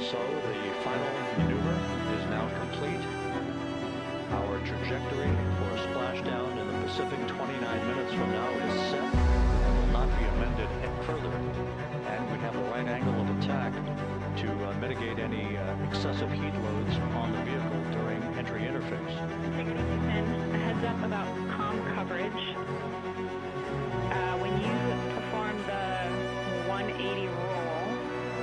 So the final maneuver is now complete. Our trajectory for a splashdown in the Pacific 29 minutes from now is set and will not be amended further. And we have the right angle of attack to mitigate any excessive heat loads on the vehicle during entry interface. Integrity Houston, a heads up about comm coverage. When you perform the 180 roll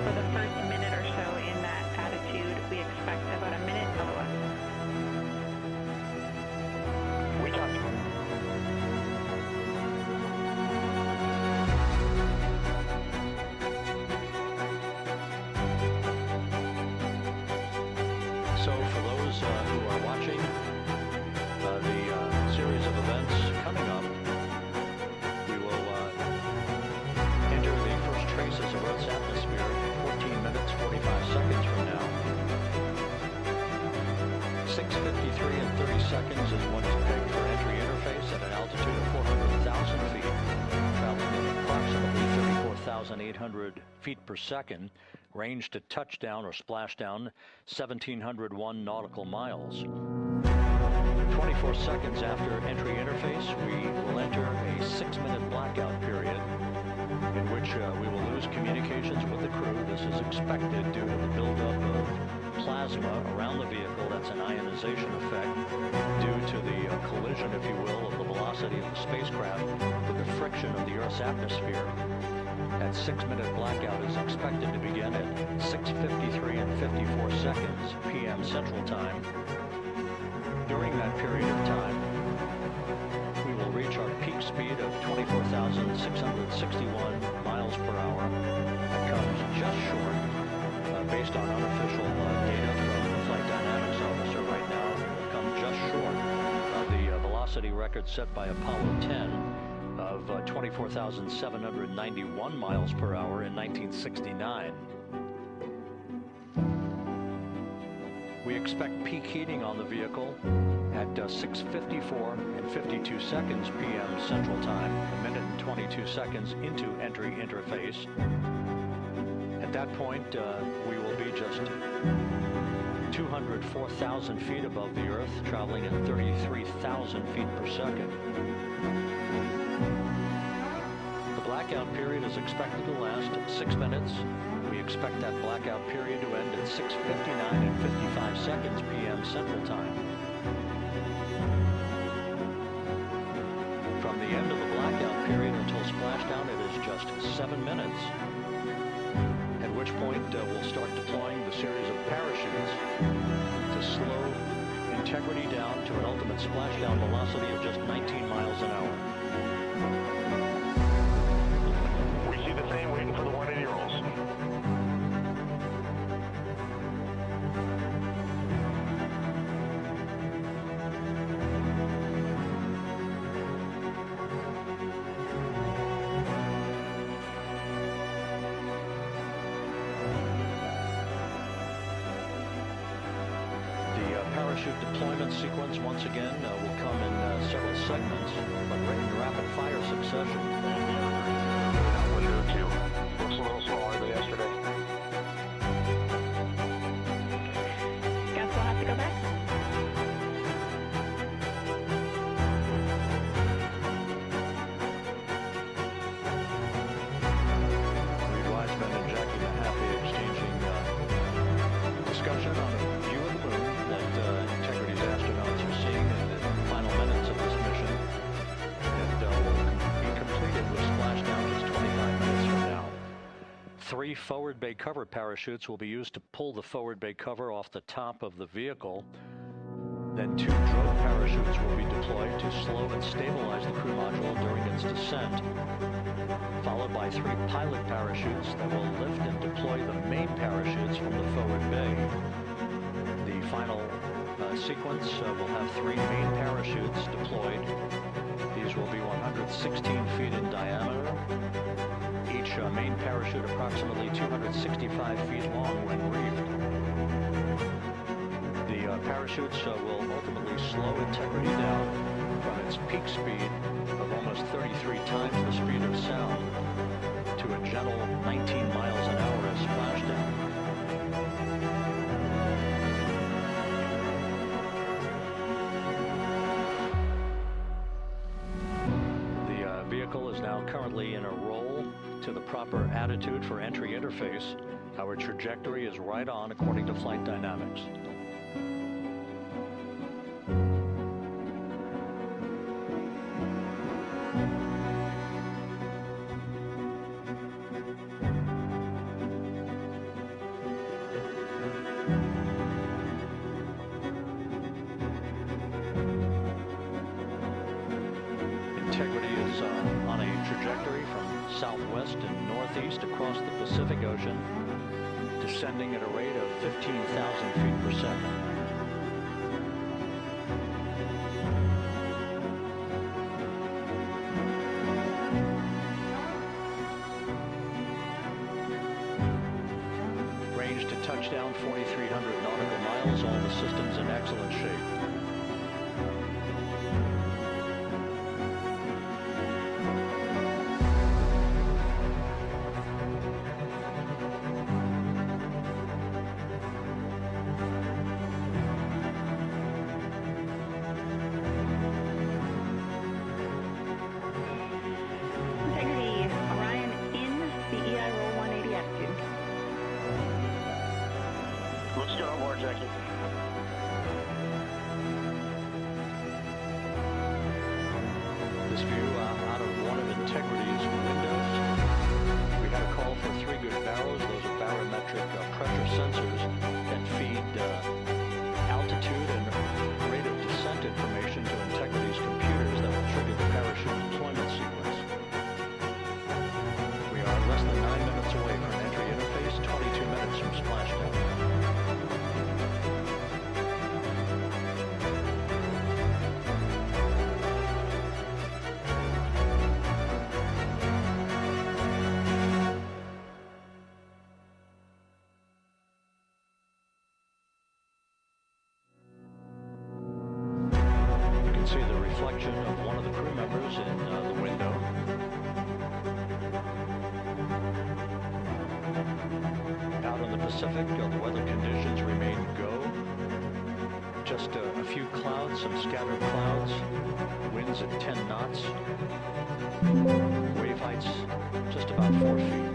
for the first minute or so in that attitude, we expect about a minute below us. We got you. So for those who are watching the series of events coming up, we will enter the first traces of Earth's atmosphere 14 minutes, 45 seconds from now. 6:53 and 30 seconds is what is pegged for entry interface at an altitude of 400,000 feet, traveling at approximately 34,800 feet per second. Range to touchdown or splashdown, 1,701 nautical miles. 24 seconds after entry interface, we will enter a 6-minute blackout period in which we will lose communications with the crew. This is expected due to the buildup of plasma around the vehicle. That's an ionization effect due to the collision, if you will, of the velocity of the spacecraft with the friction of the Earth's atmosphere. That 6-minute blackout is expected to begin at 6:53 and 54 seconds p.m. Central Time. During that period of time, we will reach our peak speed of 24,661 miles per hour. That comes just short, based on unofficial data from the flight dynamics officer right now, come just short of the velocity record set by Apollo 10 of 24,791 miles per hour in 1969. We expect peak heating on the vehicle at 6:54 and 52 seconds p.m. Central Time, a minute and 22 seconds into entry interface. At that point, we will be just 204,000 feet above the Earth, traveling at 33,000 feet per second. The blackout period is expected to last 6 minutes. We expect that blackout period to end at 6:59 and 55 seconds p.m. Central Time. From the end of the blackout period until splashdown, it is just 7 minutes, at which point we'll start deploying the series of parachutes to slow integrity down to an ultimate splashdown velocity of just 19 miles an hour. We see the same, waiting for the 180 rolls. Parachute deployment sequence once again will come in several segments, but in rapid fire succession. Window 2 looks a little smaller than yesterday. Guess we'll have to go back. Reed Wiseman and Jackie Mahaffey exchanging discussion on a view of the moon that Integrity's astronauts are seeing in the final minutes of this mission, and will be completed with splashdown just 25 minutes from now. 3 forward bay cover parachutes will be used to pull the forward bay cover off the top of the vehicle. Then 2 drogue parachutes will be deployed to slow and stabilize the crew module during its descent, followed by 3 pilot parachutes that will lift and deploy the main parachutes from the forward bay. The final sequence will have 3 main parachutes deployed. These will be 116 feet in diameter, each main parachute approximately 265 feet long when reefed. The parachutes will ultimately slow Integrity down from its peak speed of almost 33 times the speed of sound to a gentle 19 miles an hour as splashdown. The vehicle is now currently in a roll to the proper attitude for entry interface. Our trajectory is right on according to flight dynamics. Integrity is on a trajectory from southwest and northeast across the Pacific Ocean, descending at a rate of 15,000 feet per second. Range to touchdown 4,300 nautical miles, all the systems in excellent shape. Looks good on board, Jackie. This view out of one of Integrity's windows. We had a call for 3 good barrels. Those are barometric pressure sensors that feed altitude and rate of descent information to Integrity's computers that will trigger the parachute deployment sequence. We are less than 9 minutes away from entry interface, 22 minutes from splashdown. See the reflection of one of the crew members in the window. Out in the Pacific, the weather conditions remain go. Just a few clouds, some scattered clouds. Winds at 10 knots. Wave heights just about 4 feet.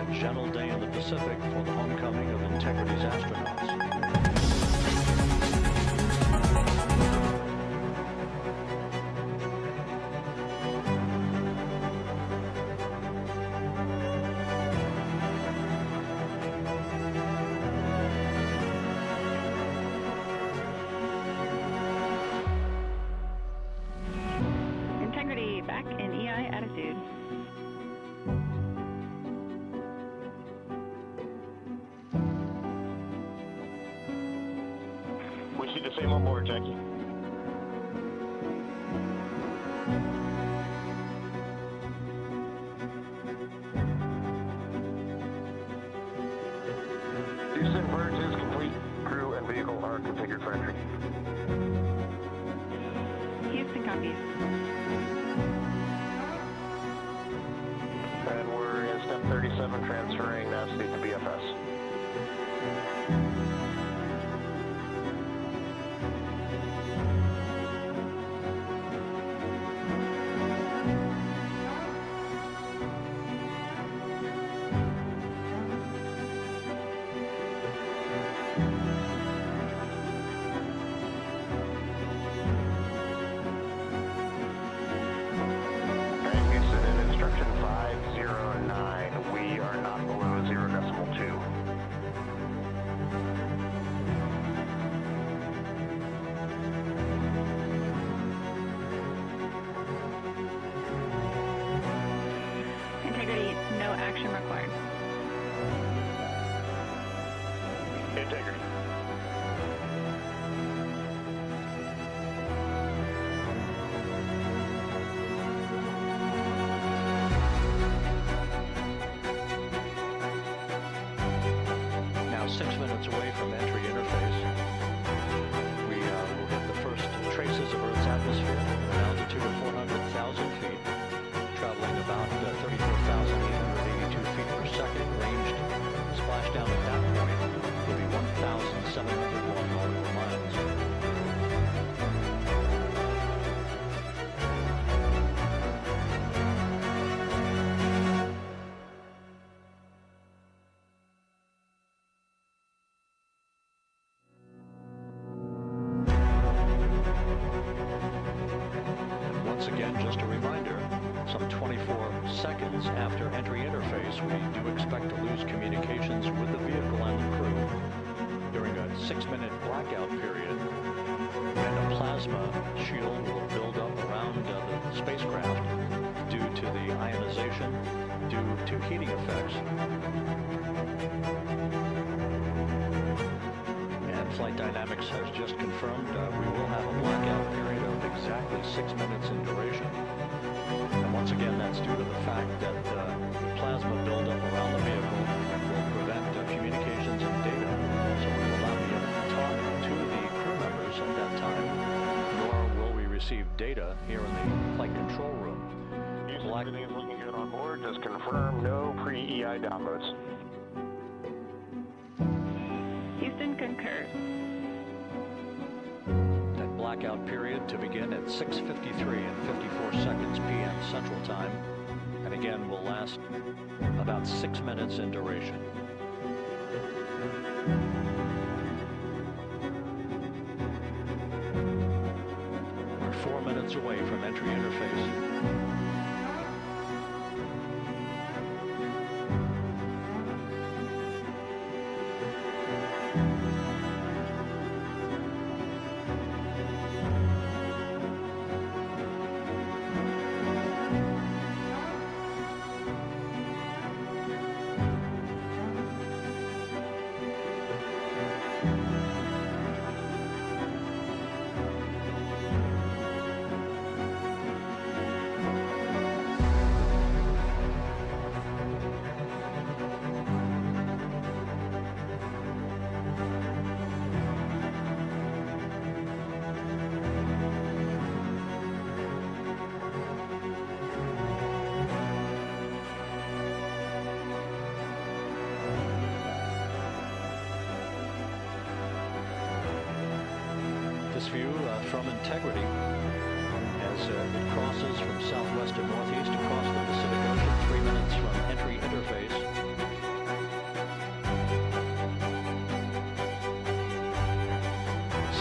A gentle day in the Pacific for the homecoming of Integrity's astronauts. Back in EI attitude. We see the same on board, Jackie. Houston, Birds is complete. Crew and vehicle are configured for entry. Houston copies. And we're in step 37, transferring nav speed to BFS. Action required. Integrity. Now 6 minutes away from entry interface. We will hit the first traces of Earth's atmosphere at an altitude of 400,000 feet, traveling about 34,882 feet per second. Ranged splashdown at that point will be 1,701 nautical miles. Once again, just a reminder, some 24 seconds after entry interface, we do expect to lose communications with the vehicle and the crew during a 6-minute blackout period, and a plasma shield will build up around the spacecraft due to the ionization, due to heating effects. And Flight Dynamics has just confirmed we will have a blackout period of exactly 6 minutes in duration. And once again, that's due to the fact that plasma buildup around the vehicle will prevent communications and data. So we will not be able to talk to the crew members at that time, nor will we receive data here in the flight control room. Everything is looking good on board. Just confirm no pre-EI downloads. Houston concurs. That blackout period to begin at 6:53 and 54 seconds p.m. Central Time, and again will last about 6 minutes in duration. minutes away from entry interface. This view from Integrity as it crosses from southwest to northeast across the Pacific Ocean, 3 minutes from entry interface.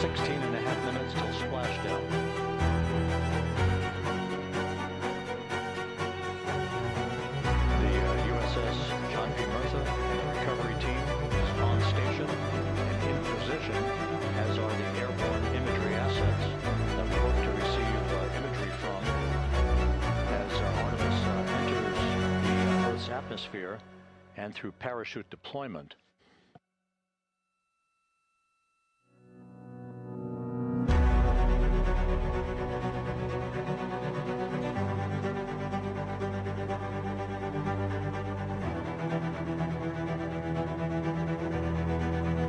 "16.5 minutes till splashdown." The USS John P. Murtha and the recovery team is on station and in position, as are the airborne imagery assets that we hope to receive imagery from as Artemis enters the Earth's atmosphere and through parachute deployment.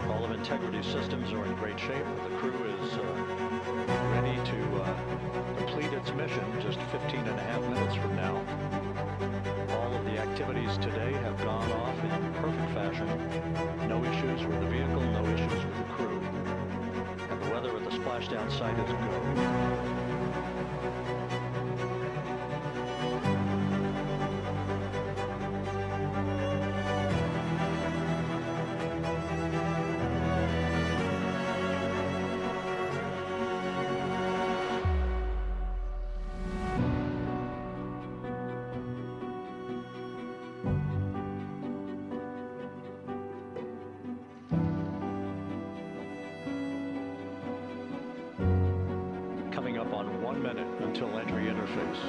All of Integrity's systems are in great shape. The crew is ready to complete its mission just 15.5 minutes from now. All of the activities today have gone off in perfect fashion. No issues with the vehicle, no issues with the crew. And the weather at the splashdown site is good. Coming up on 1 minute until entry interface.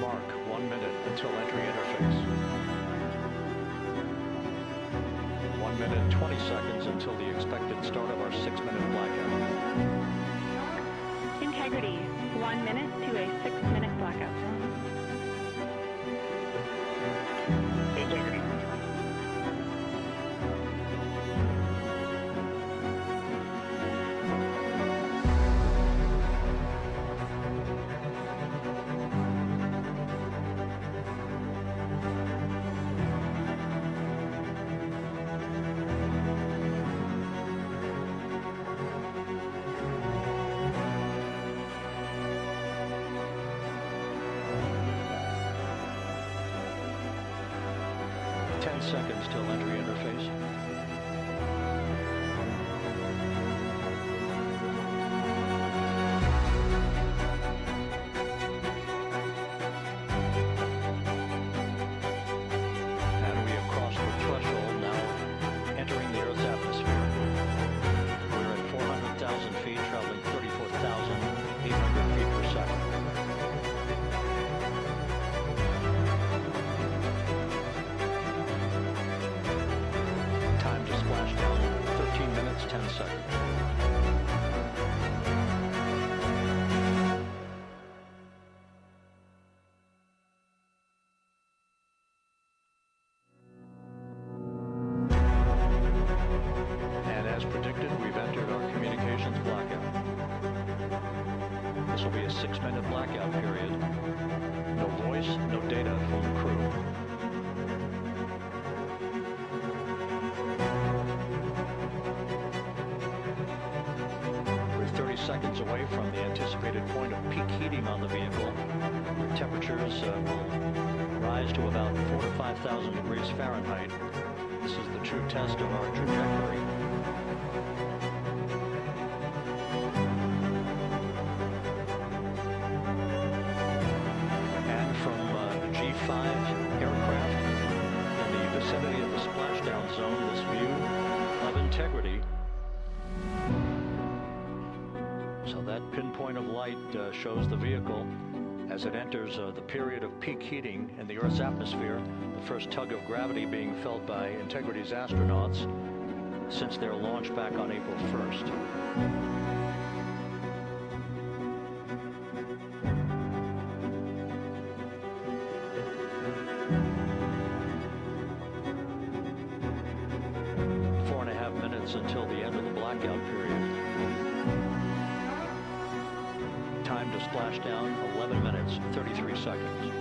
Mark 1 minute until entry interface. 1 minute, 20 seconds until the expected start of our 6-minute blackout. Integrity, 1 minute to a 6-minute blackout. Integrity. Seconds till entry interface. And we have crossed the threshold now, entering the Earth's atmosphere. We're at 400,000 feet, traveling 34,800 feet per second. Time to splash down, 13 minutes, 10 seconds. And as predicted, we've entered our communications blackout. This will be a 6-minute blackout period. No voice, no data from the crew. seconds away from the anticipated point of peak heating on the vehicle, where temperatures will rise to about 4,000 to 5,000 degrees Fahrenheit. This is the true test of our trajectory. And from the G5 aircraft in the vicinity of the splashdown zone, this view of integrity. So that pinpoint of light shows the vehicle as it enters the period of peak heating in the Earth's atmosphere, the first tug of gravity being felt by Integrity's astronauts since their launch back on April 1st. Until the end of the blackout period. Time to splashdown, 11 minutes, 33 seconds.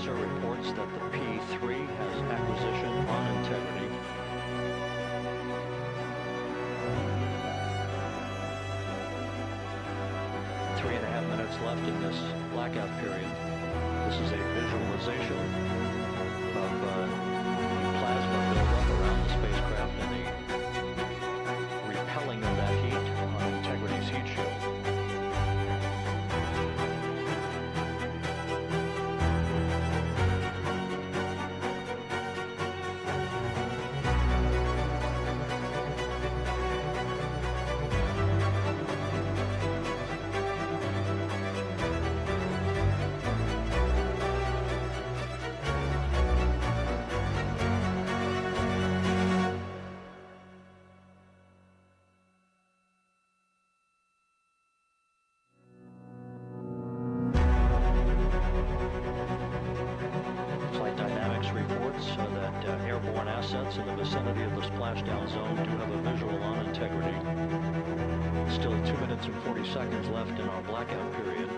Reports that the P3 has acquisition on Integrity. Three and a half minutes left in this blackout period. This is a visualization of the plasma buildup around the spacecraft and the repelling of that heat on Integrity's heat shield. That airborne assets in the vicinity of the splashdown zone do have a visual on Integrity. Still 2 minutes and 40 seconds left in our blackout period.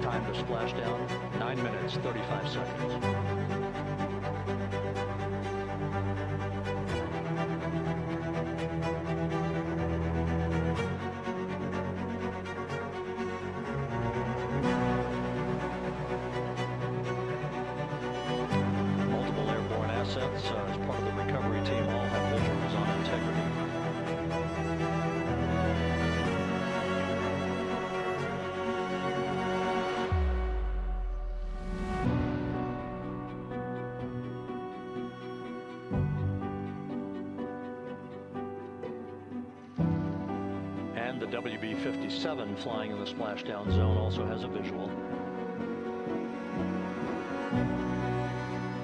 Time to splashdown, 9 minutes, 35 seconds. Assets as part of the recovery team all have visuals on Integrity. And the WB-57 flying in the splashdown zone also has a visual.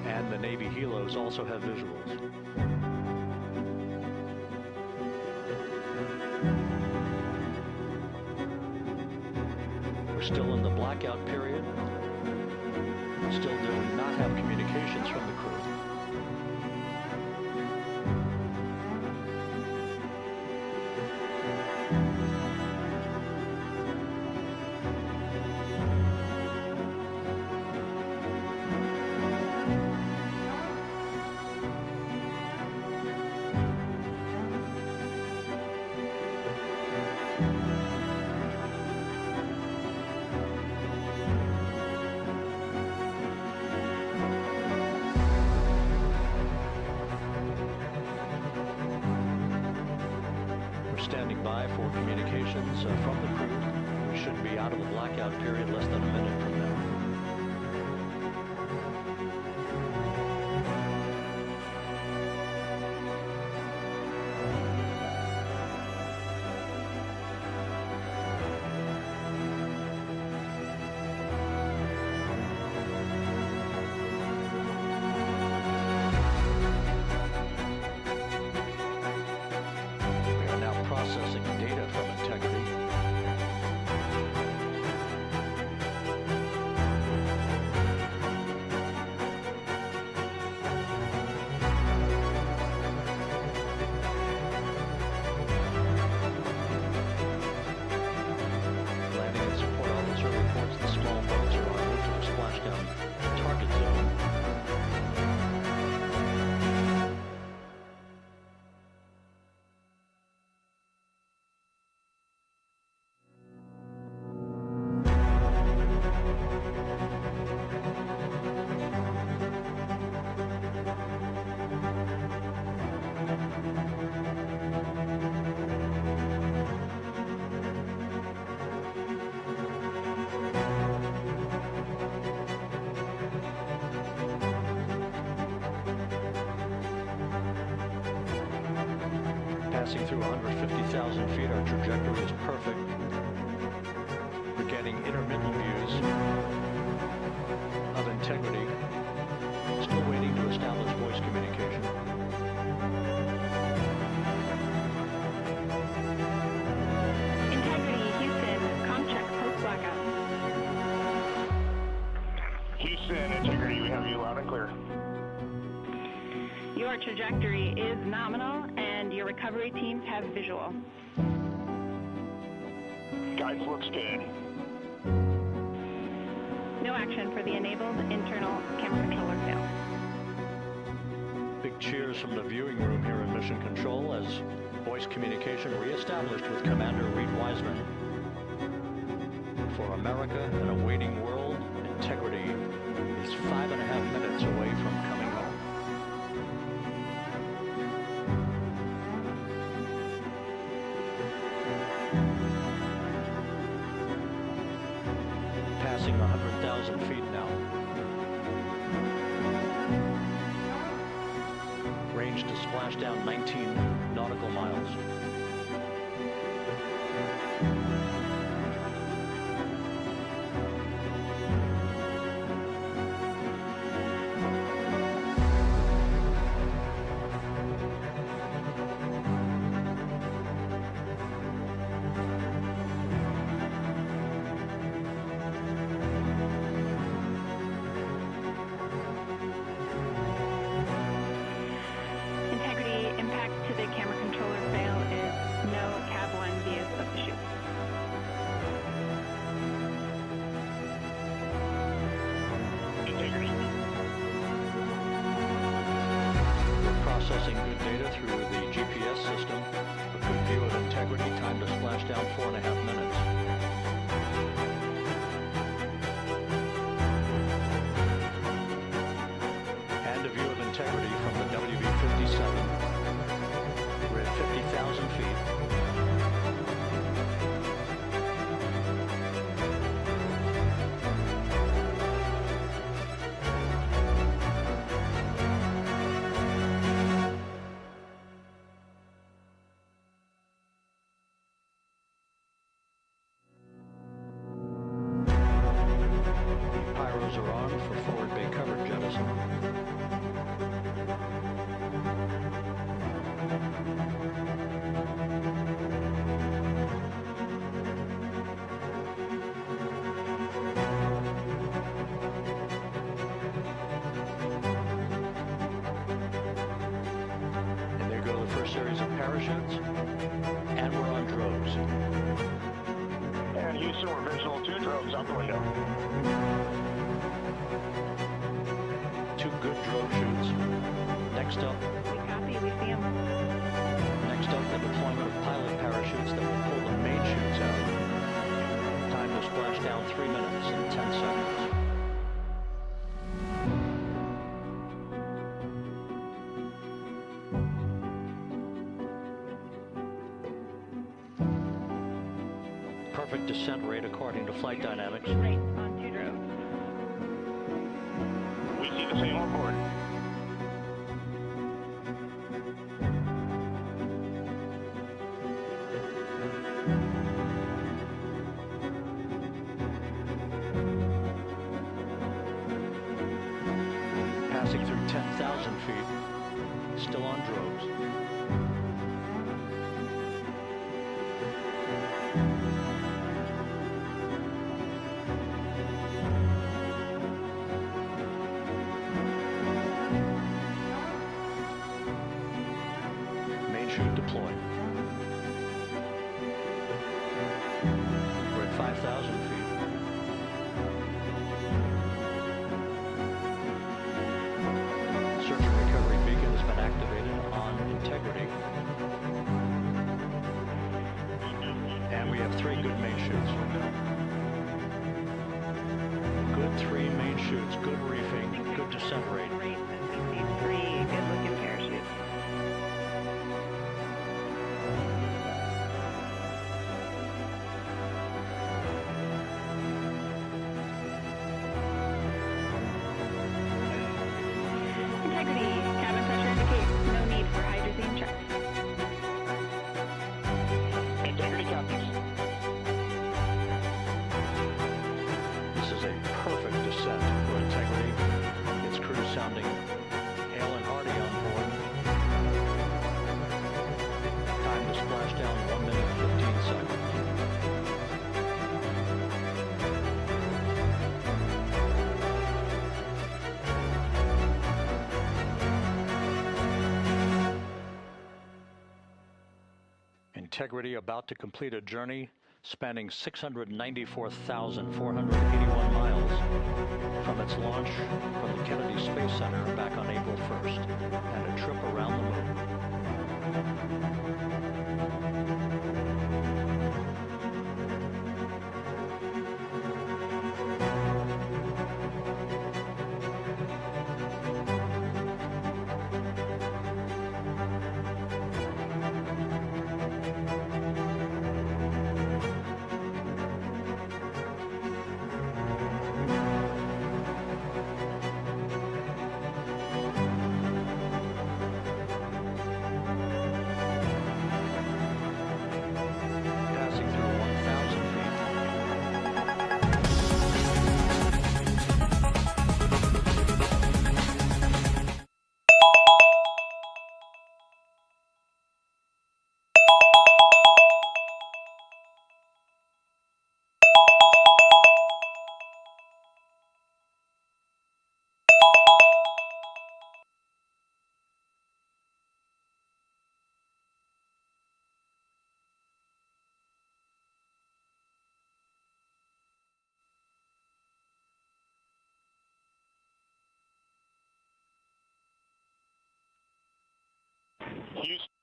And the Navy helos also have visuals. We're still in the blackout period. Still do not have communications from the crew. Standing by for communications from the crew. We should be out of the blackout period less than a minute from now. through 150,000 feet. Our trajectory is perfect. We're getting intermittent views of integrity. Still waiting to establish voice communication. Integrity, Houston, comm check post-blackout. Houston, Integrity, we have you loud and clear. Your trajectory is nominal, and your recovery teams have visual. Guides looks good. No action for the enabled internal camera controller fail. Big cheers from the viewing room here in Mission Control as voice communication reestablished with Commander Reed Wiseman. For America and a waiting world, Integrity is 5.5 minutes away from coming home. Passing 100,000 feet now. Range to splash down 19 nautical miles. Integrity, impact to the camera controller fail is no cab line views of the chute. Integrity. We're processing good data through the GPS system. A good view of Integrity, time to splash down 4.5 minutes. And a view of Integrity from the WB-57. We're at 50,000 feet. Pyros are on for forward bay cover jettison. And there go the first series of parachutes, and we're on droves. And Houston, we're visual 2 drones out the window. 2 good drone shoots. Next up, We copy, we see them. next up, the deployment of pilot parachutes that will pull the main chutes out. Time to splash down 3 minutes and 10 seconds. Perfect descent rate according to flight dynamics. Right on 2 droves. We see the same on board. Passing through 10,000 feet. Still on droves. Main chute deployed. We're at 5,000 feet. Search and recovery beacon has been activated on Integrity. And we have 3 good main chutes. Good 3 main chutes, good reefing, good descent rate. Great, we see 3 good-looking parachutes. Integrity, cabin pressure indicates no need for hydrazine checks. Integrity about to complete a journey spanning 694,481 miles from its launch from the Kennedy Space Center back on April 1st, and a trip around the moon.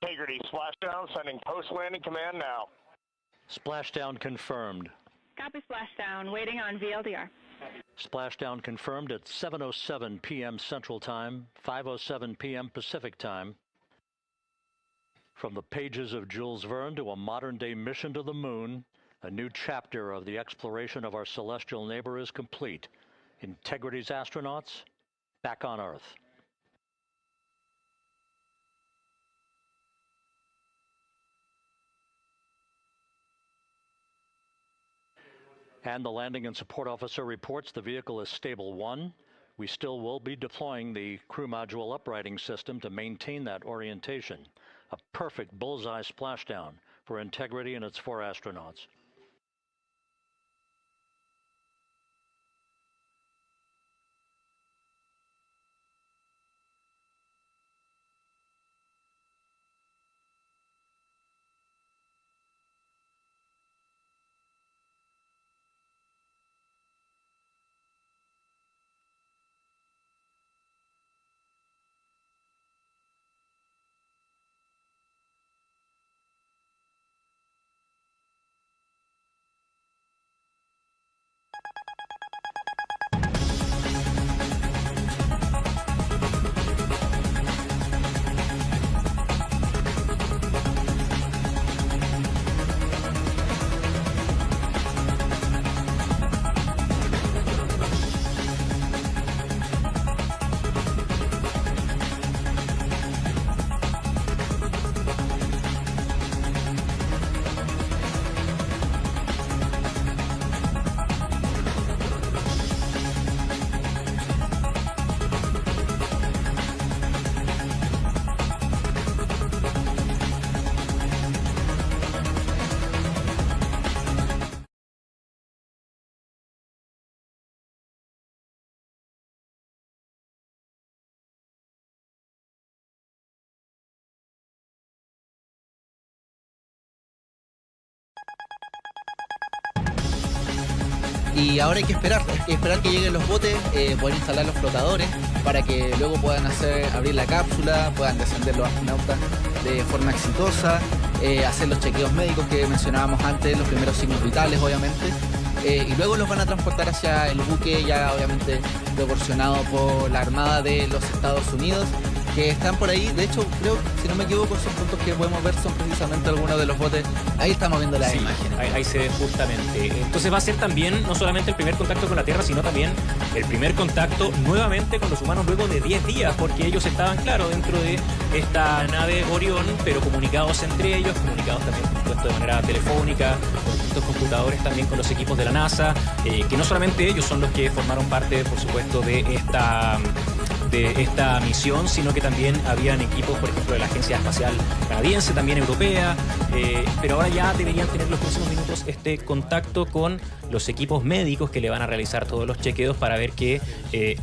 Integrity, splashdown, sending post-landing command now. Splashdown confirmed. Copy splashdown, waiting on VLDR. Splashdown confirmed at 7:07 p.m. Central Time, 5:07 p.m. Pacific Time. From the pages of Jules Verne to a modern-day mission to the moon, a new chapter of the exploration of our celestial neighbor is complete. Integrity's astronauts back on Earth. And the landing and support officer reports the vehicle is stable 1. We still will be deploying the crew module uprighting system to maintain that orientation. A perfect bullseye splashdown for Integrity and its 4 astronauts. Y ahora hay que esperar que lleguen los botes, poder instalar los flotadores para que luego puedan abrir la cápsula, puedan descender los astronautas de forma exitosa, hacer los chequeos médicos que mencionábamos antes, los primeros signos vitales obviamente, y luego los van a transportar hacia el buque ya obviamente proporcionado por la Armada de los Estados Unidos, que están por ahí. De hecho, creo, si no me equivoco, esos puntos que podemos ver son precisamente algunos de los botes. Ahí estamos viendo las imágenes. Ahí se ve justamente. Entonces va a ser también no solamente el primer contacto con la Tierra, sino también el primer contacto nuevamente con los humanos luego de 10 días, porque ellos estaban, claro, dentro de esta nave Orión, pero comunicados entre ellos, comunicados también, por supuesto, de manera telefónica, con distintos computadores, también con los equipos de la NASA, que no solamente ellos son los que formaron parte, por supuesto, de esta misión, sino que también habían equipos, por ejemplo, de la Agencia Espacial Canadiense, también europea, pero ahora ya deberían tener los próximos minutos este contacto con los equipos médicos que le van a realizar todos los chequeos para ver que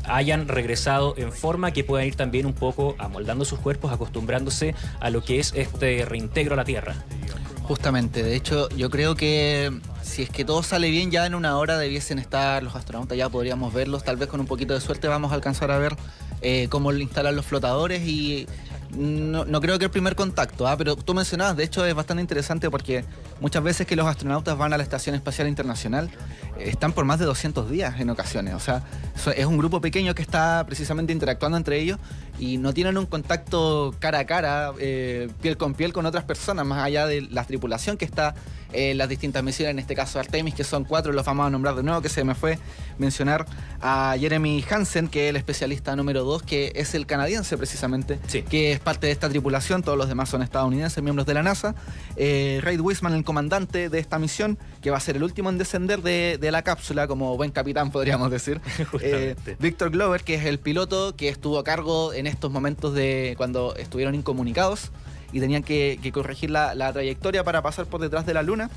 hayan regresado en forma, que puedan ir también un poco amoldando sus cuerpos, acostumbrándose a lo que es este reintegro a la Tierra. Justamente, de hecho, yo creo que si es que todo sale bien, ya en una hora debiesen estar los astronautas, ya podríamos verlos, tal vez con un poquito de suerte vamos a alcanzar a ver cómo instalan los flotadores y no creo que el primer contacto, pero tú mencionabas, de hecho es bastante interesante porque muchas veces que los astronautas van a la Estación Espacial Internacional están por más de 200 días en ocasiones, o sea, es un grupo pequeño que está precisamente interactuando entre ellos y no tienen un contacto cara a cara, piel con piel con otras personas, más allá de la tripulación que está en las distintas misiones, en este caso Artemis, que son 4, los vamos a nombrar de nuevo, que se me fue mencionar a Jeremy Hansen, que es el especialista número 2, que es el canadiense precisamente, sí, que es parte de esta tripulación, todos los demás son estadounidenses, miembros de la NASA. Reid Wiseman, el comandante de esta misión, que va a ser el último en descender de la cápsula, como buen capitán podríamos decir. Victor Glover, que es el piloto que estuvo a cargo en estos momentos de cuando estuvieron incomunicados y tenían que corregir la trayectoria para pasar por detrás de la Luna,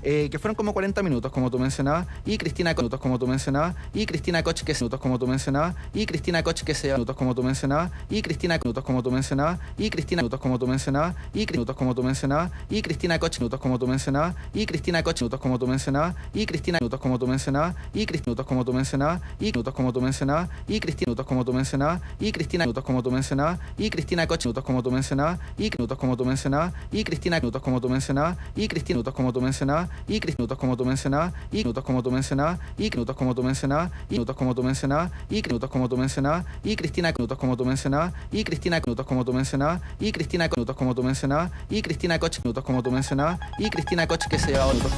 que fueron como 40 minutos, como tú mencionabas, y Cristina Koch, como tú mencionabas, y Cristina Koch, que se minutos, como tú mencionabas, y Cristina Koch, que se minutos, como tú mencionabas, y Cristina minutos, como tú mencionabas, y Cristina minutos, como tú mencionabas, y minutos, como tú mencionabas, y Cristina Koch minutos, como tú mencionabas, y Cristina Koch minutos, como tú mencionabas, y Cristina minutos, como tú mencionabas, y Cristina minutos, como tú mencionabas, y minutos, como tú mencionabas, y Cristina minutos, como tú mencionabas, y Cristina minutos, como tú mencionabas, y Cristina Koch minutos, como tú mencionabas, y minutos, como tú mencionabas, y Cristina minutos, como tú mencionabas, y Cristina minutos, como tú mencionabas, y minutos, como tú mencionabas, y minutos, como tú mencionabas, y minutos, como tú mencionabas, y minutos, como tú mencionabas, y minutos, como tú mencionabas, y Cristina minutos, como tú mencionabas, y Cristina minutos, como tú mencionabas, y Cristina minutos, como tú mencionabas, y Cristina Koch minutos, como tú mencionabas, y Cristina Koch, que se lleva minutos.